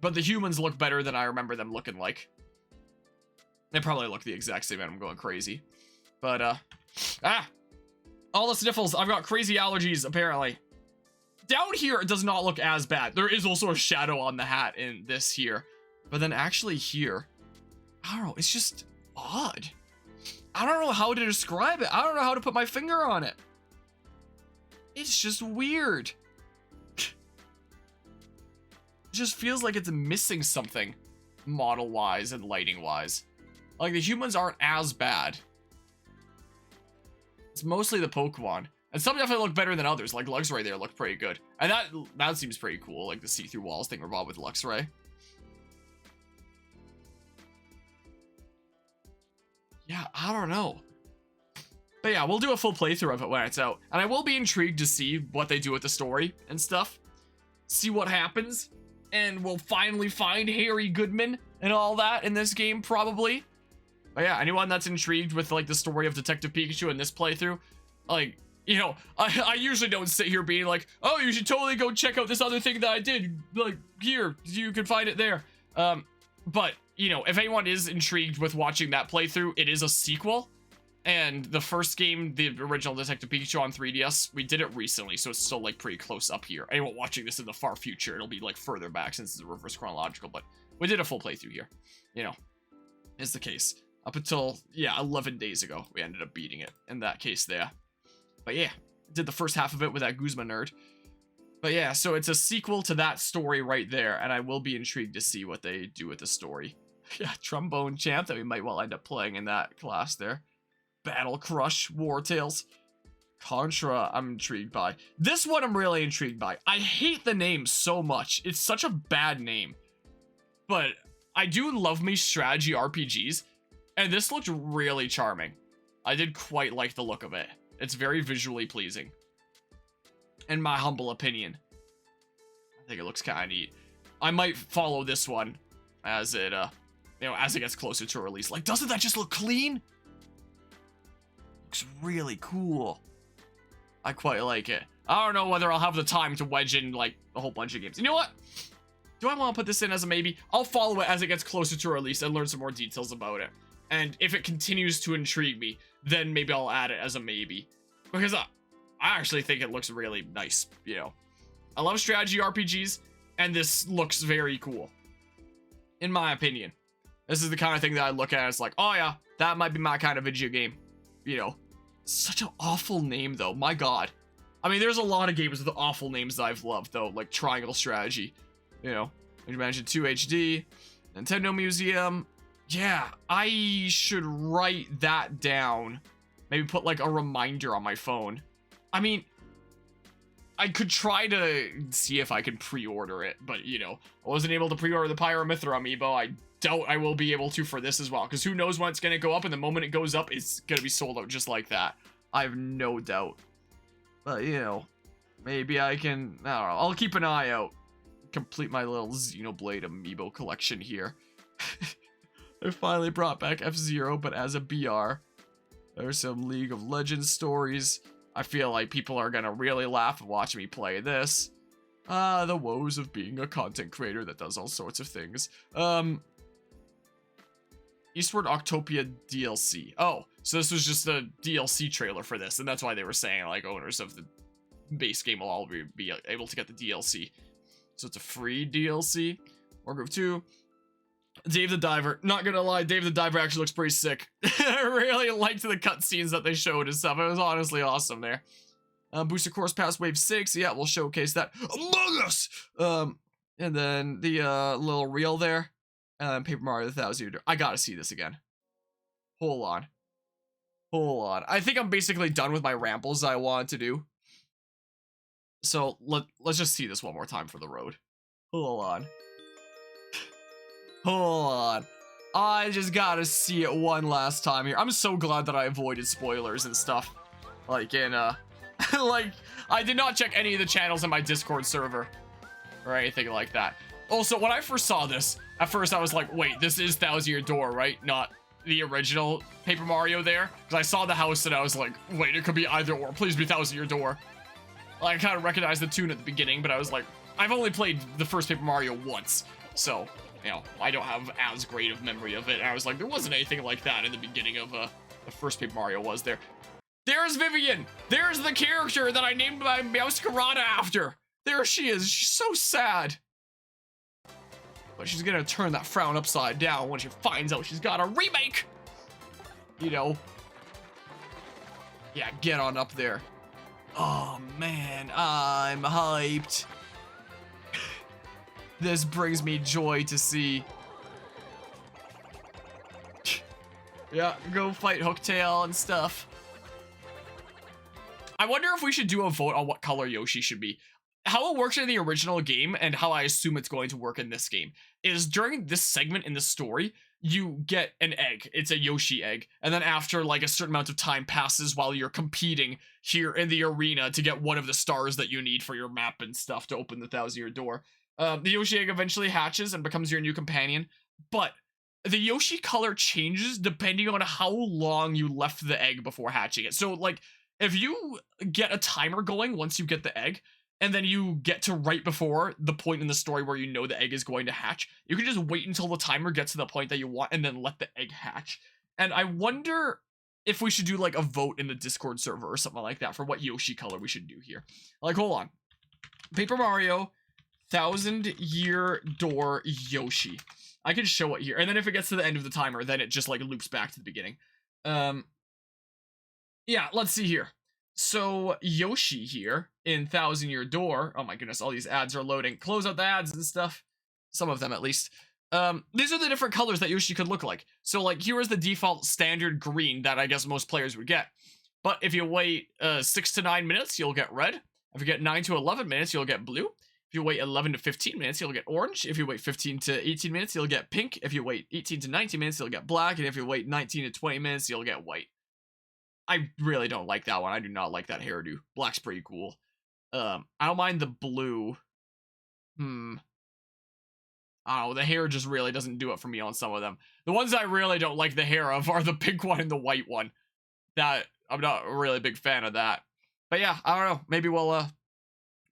But the humans look better than I remember them looking like. They probably look the exact same, and I'm going crazy. But, all the sniffles. I've got crazy allergies, apparently. Down here, it does not look as bad. There is also a shadow on the hat in this here. But then actually here, I don't know, it's just odd. I don't know how to describe it. I don't know how to put my finger on it. It's just weird. It just feels like it's missing something model-wise and lighting-wise. Like, the humans aren't as bad. It's mostly the Pokemon. And some definitely look better than others. Like, Luxray there looked pretty good. And that seems pretty cool, like the see-through walls thing involved with Luxray. Yeah, I don't know. But yeah, we'll do a full playthrough of it when it's out. And I will be intrigued to see what they do with the story and stuff. See what happens. And we'll finally find Harry Goodman and all that in this game, probably. But yeah, anyone that's intrigued with, like, the story of Detective Pikachu in this playthrough, like, you know, I usually don't sit here being like, oh, you should totally go check out this other thing that I did. Like, here, you can find it there. But, you know, if anyone is intrigued with watching that playthrough, it is a sequel. And the first game, the original Detective Pikachu on 3DS, we did it recently, so it's still, like, pretty close up here. Anyone watching this in the far future, it'll be, like, further back since it's reverse chronological, but we did a full playthrough here. You know, is the case. Up until, yeah, 11 days ago, we ended up beating it in that case there. But yeah, did the first half of it with that Guzma nerd. But yeah, so it's a sequel to that story right there, and I will be intrigued to see what they do with the story. Yeah, Trombone Champ that we might well end up playing in that class there. Battle Crush, War Tales. Contra, I'm intrigued by. This one I'm really intrigued by. I hate the name so much. It's such a bad name. But I do love me strategy RPGs, and this looked really charming. I did quite like the look of it. It's very visually pleasing. In my humble opinion. I think it looks kind of neat. I might follow this one as it, you know, as it gets closer to release. Like, doesn't that just look clean? Looks really cool. I quite like it. I don't know whether I'll have the time to wedge in, like, a whole bunch of games. You know what? Do I want to put this in as a maybe? I'll follow it as it gets closer to release and learn some more details about it. And if it continues to intrigue me, then maybe I'll add it as a maybe. Because I actually think it looks really nice, you know. I love strategy RPGs, and this looks very cool. In my opinion. This is the kind of thing that I look at as like, oh yeah, that might be my kind of video game. You know. Such an awful name, though. My god. I mean, there's a lot of games with awful names that I've loved, though. Like Triangle Strategy. You know. You mentioned 2HD. Nintendo Museum. Yeah, I should write that down. Maybe put, like, a reminder on my phone. I mean, I could try to see if I can pre-order it, but, you know, I wasn't able to pre-order the Pyramithra amiibo. I doubt I will be able to for this as well, because who knows when it's going to go up, and the moment it goes up, it's going to be sold out just like that. I have no doubt. But, you know, maybe I can, I don't know, I'll keep an eye out. Complete my little Xenoblade amiibo collection here. They finally brought back F-Zero, but as a BR. There's some League of Legends stories. I feel like people are gonna really laugh and watch me play this. The woes of being a content creator that does all sorts of things. Eastward Octopia DLC. Oh, So this was just a DLC trailer for this, and that's why they were saying, like, owners of the base game will all be able to get the DLC. So it's a free DLC. Wargroove 2. Dave the Diver. Not gonna lie, Dave the Diver actually looks pretty sick. I really liked the cutscenes that they showed and stuff. It was honestly awesome there. Booster Course Pass Wave 6. Yeah, we'll showcase that. Among Us! And then the little reel there. Paper Mario the 1000 Year. I gotta see this again. Hold on. Hold on. I think I'm basically done with my rambles I want to do. So let's just see this one more time for the road. Hold on. Hold on. I just gotta see it one last time here. I'm so glad that I avoided spoilers and stuff. Like in, like, I did not check any of the channels in my Discord server. Or anything like that. Also, when I first saw this, at first I was like, wait, this is 1000 Year Door, right? Not the original Paper Mario there. Because I saw the house and I was like, wait, it could be either or. Please be 1000 Year Door. Like, I kind of recognized the tune at the beginning, but I was like, I've only played the first Paper Mario once. So, you know, I don't have as great of memory of it. And I was like, there wasn't anything like that in the beginning of the first Paper Mario, was there? There's Vivian! There's the character that I named my Mouscarada after! There she is. She's so sad. But she's gonna turn that frown upside down when she finds out she's got a remake! You know. Yeah, get on up there. Oh, man. I'm hyped. This brings me joy to see. Yeah, go fight Hooktail and stuff. I wonder if we should do a vote on what color Yoshi should be. How it works in the original game, and how I assume it's going to work in this game, is during this segment in the story, you get an egg. It's a Yoshi egg. And then after, like, a certain amount of time passes while you're competing here in the arena to get one of the stars that you need for your map and stuff to open the 1000 Year Door, the Yoshi egg eventually hatches and becomes your new companion. But the Yoshi color changes depending on how long you left the egg before hatching it. So, like, if you get a timer going once you get the egg, and then you get to right before the point in the story where you know the egg is going to hatch, you can just wait until the timer gets to the point that you want and then let the egg hatch. And I wonder if we should do, like, a vote in the Discord server or something like that for what Yoshi color we should do here. Like, hold on. Paper Mario 1000 Year Door Yoshi. I can show it here. And then if it gets to the end of the timer, then it just, like, loops back to the beginning. Yeah, let's see here. So, Yoshi here in 1000 Year Door. Oh my goodness, all these ads are loading. Close out the ads and stuff. Some of them, at least. These are the different colors that Yoshi could look like. So, like, here is the default standard green that I guess most players would get. But if you wait 6 to 9 minutes, you'll get red. If you get 9 to 11 minutes, you'll get blue. If you wait 11 to 15 minutes, you'll get orange. If you wait 15 to 18 minutes, you'll get pink. If you wait 18 to 19 minutes, you'll get black. And if you wait 19 to 20 minutes, you'll get white. I really don't like that one. I do not like that hairdo. Black's pretty cool. I don't mind the blue. Oh, the hair just really doesn't do it for me on some of them. The ones I really don't like the hair of are the pink one and the white one. That, I'm not a really big fan of that. But yeah, I don't know. Maybe we'll,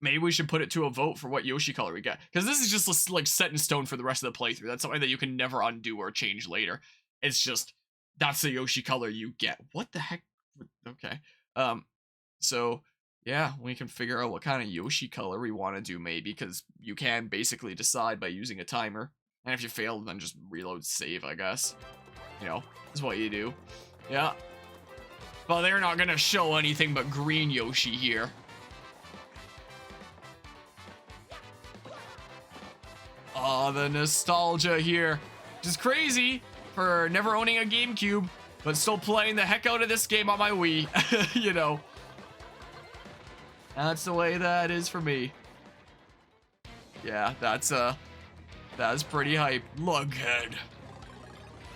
maybe we should put it to a vote for what Yoshi color we get. Because this is just, like, set in stone for the rest of the playthrough. That's something that you can never undo or change later. It's just, that's the Yoshi color you get. What the heck? Okay. So, yeah, we can figure out what kind of Yoshi color we want to do, maybe, because you can basically decide by using a timer. And if you fail, then just reload save, I guess. You know, is what you do. Yeah. But they're not gonna show anything but green Yoshi here. Oh, the nostalgia here. Just crazy for never owning a GameCube, but still playing the heck out of this game on my Wii. You know. That's the way that is for me. Yeah, that's pretty hype. Lughead.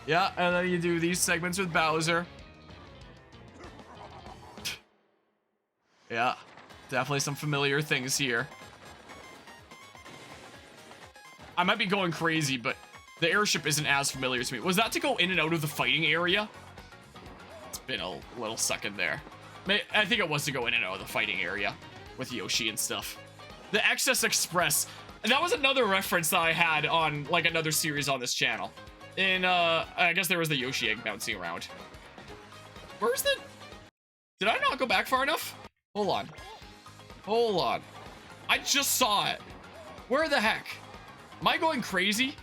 Yeah, and then you do these segments with Bowser. Yeah, definitely some familiar things here. I might be going crazy, but the airship isn't as familiar to me. Was that to go in and out of the fighting area? It's been a little second there. I think it was to go in and out of the fighting area with Yoshi and stuff. The Excess Express. That was another reference that I had on, like, another series on this channel. In, I guess there was the Yoshi egg bouncing around. Where's the... Did I not go back far enough? Hold on. Hold on. I just saw it. Where the heck? Am I going crazy?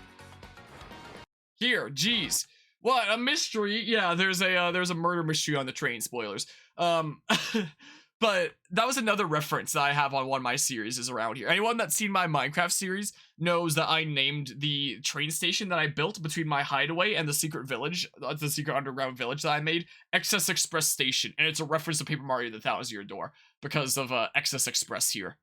Here, geez. What, a mystery? Yeah, there's a murder mystery on the train, spoilers. But that was another reference that I have on one of my series is around here. Anyone that's seen my Minecraft series knows that I named the train station that I built between my hideaway and the secret village, the secret underground village that I made, Excess Express Station. And it's a reference to Paper Mario the Thousand Year Door because of Excess Express here.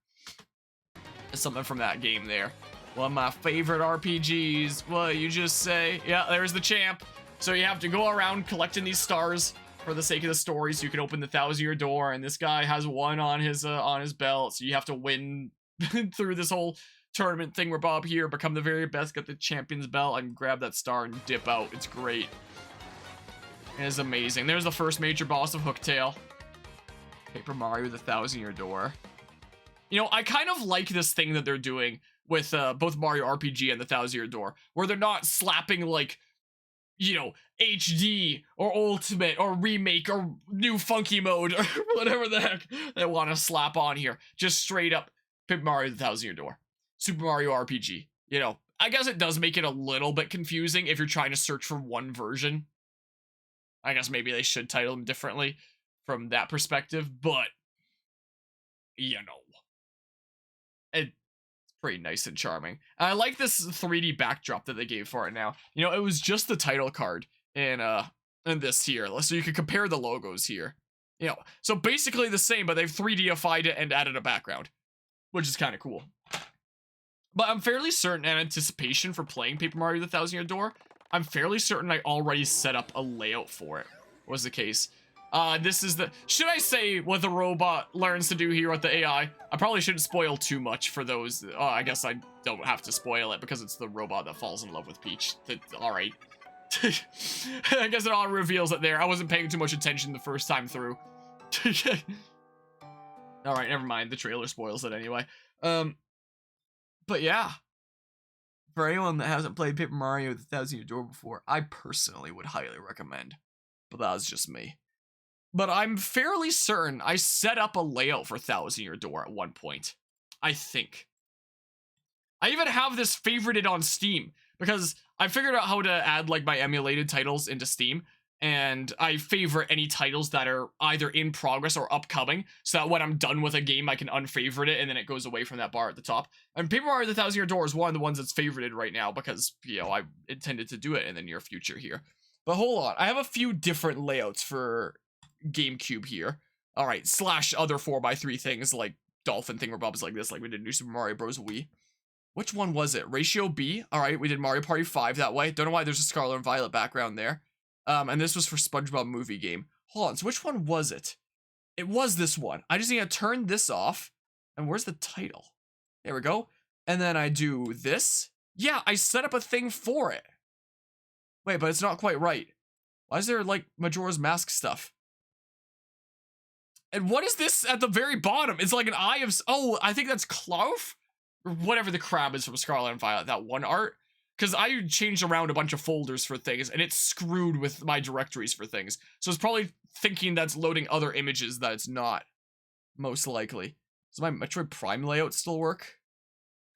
It's something from that game there. One of my favorite RPGs. What you just say? Yeah, there's the champ. So you have to go around collecting these stars for the sake of the story, so you can open the 1,000-year door, and this guy has one on his belt, so you have to win through this whole tournament thing where Bob here, become the very best, get the champion's belt, and grab that star and dip out. It's great. It is amazing. There's the first major boss of Hooktail. Paper Mario, the 1,000-year door. You know, I kind of like this thing that they're doing with both Mario RPG and the 1,000-year door, where they're not slapping, like, you know, HD or Ultimate or Remake or New Funky Mode or whatever the heck they want to slap on here. Just straight up Paper Mario the 1,000-year door. Super Mario RPG. You know, I guess it does make it a little bit confusing if you're trying to search for one version. I guess maybe they should title them differently from that perspective, but, you know, it's pretty nice and charming. I like this 3D backdrop that they gave for it now. You know, it was just the title card in this here, so you can compare the logos here. You know, so basically the same, but they've 3D-ified it and added a background, which is kind of cool. But I'm fairly certain, in anticipation for playing Paper Mario the 1,000-year door, I'm fairly certain I already set up a layout for it, was the case. This is the... Should I say what the robot learns to do here with the AI? I probably shouldn't spoil too much for those. I guess I don't have to spoil it because it's the robot that falls in love with Peach. Alright. I guess it all reveals it there. I wasn't paying too much attention the first time through. Alright, never mind. The trailer spoils it anyway. But yeah. For anyone that hasn't played Paper Mario the 1,000-year door before, I personally would highly recommend. But that was just me. But I'm fairly certain I set up a layout for 1,000-year door at one point. I think. I even have this favorited on Steam because I figured out how to add like my emulated titles into Steam, and I favorite any titles that are either in progress or upcoming, so that when I'm done with a game I can unfavorite it and then it goes away from that bar at the top. And Paper Mario the 1,000-year door is one of the ones that's favorited right now because, you know, I intended to do it in the near future here. But hold on, I have a few different layouts for GameCube here. Alright, slash other 4x3 things like dolphin thingamabobs like this, like we did New Super Mario Bros. Wii. Which one was it? Ratio B. Alright, we did Mario Party 5 that way. Don't know why there's a Scarlet and Violet background there. And this was for SpongeBob Movie Game. Hold on, so which one was it? It was this one. I just need to turn this off. And where's the title? There we go. And then I do this. Yeah, I set up a thing for it. Wait, but it's not quite right. Why is there, like, Majora's Mask stuff? And what is this at the very bottom? It's like an eye of... Oh, I think that's Clouf? Or whatever the crab is from Scarlet and Violet, that one art. Because I changed around a bunch of folders for things, and it's screwed with my directories for things. So it's probably thinking that's loading other images that it's not. Most likely. Does my Metroid Prime layout still work?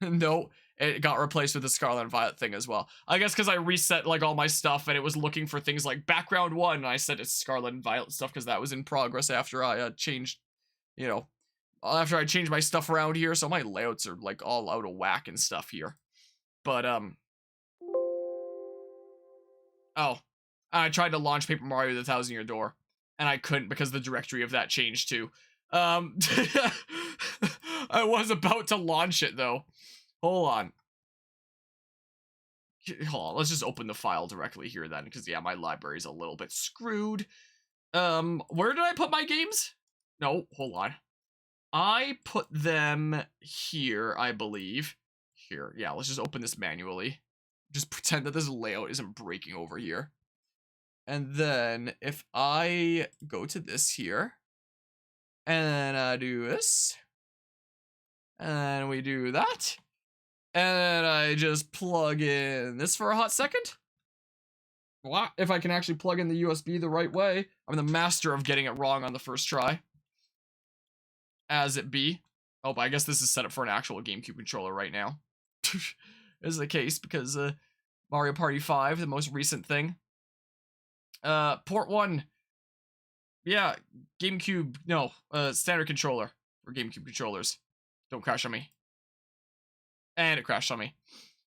No, it got replaced with the Scarlet and Violet thing as well. I guess because I reset like all my stuff, and it was looking for things like background 1, and I set it Scarlet and Violet stuff because that was in progress after I changed, you know, after I changed my stuff around here. So my layouts are like all out of whack and stuff here. But, oh, I tried to launch Paper Mario the 1,000-year door, and I couldn't because the directory of that changed too. I was about to launch it though. Hold on, let's just open the file directly here then, because yeah, my library's a little bit screwed. Where did I put my games? No, hold on. I put them here, I believe. Here, yeah, let's just open this manually. Just pretend that this layout isn't breaking over here. And then if I go to this here, and I do this, and we do that, and I just plug in this for a hot second. What? If I can actually plug in the USB the right way. I'm the master of getting it wrong on the first try. As it be. Oh, but I guess this is set up for an actual GameCube controller right now. Is the case because Mario Party 5, the most recent thing. Port 1. Yeah, GameCube. No, standard controller for GameCube controllers. Don't crash on me. And it crashed on me.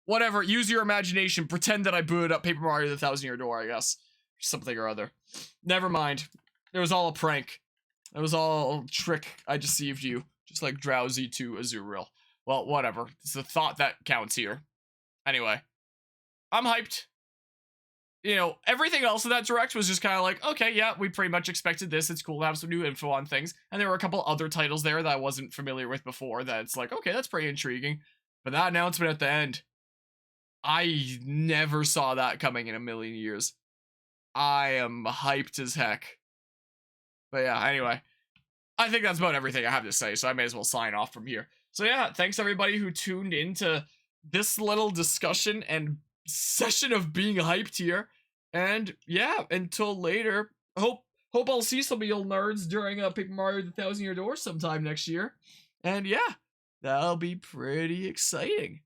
Whatever, use your imagination. Pretend that I booted up Paper Mario the Thousand-Year Door, I guess. Something or other. Never mind. It was all a prank. It was all a trick. I deceived you. Just like Drowsy to Azuriel. Well, whatever. It's the thought that counts here. Anyway. I'm hyped. You know, everything else in that direct was just kind of like, okay, yeah, we pretty much expected this. It's cool to have some new info on things. And there were a couple other titles there that I wasn't familiar with before that it's like, okay, that's pretty intriguing. But that announcement at the end, I never saw that coming in a million years. I am hyped as heck. But yeah, anyway. I think that's about everything I have to say, so I may as well sign off from here. So yeah, thanks everybody who tuned into this little discussion and session of being hyped here. And yeah, until later, hope I'll see some of you nerds during Paper Mario the Thousand-Year Door sometime next year. And yeah, that'll be pretty exciting.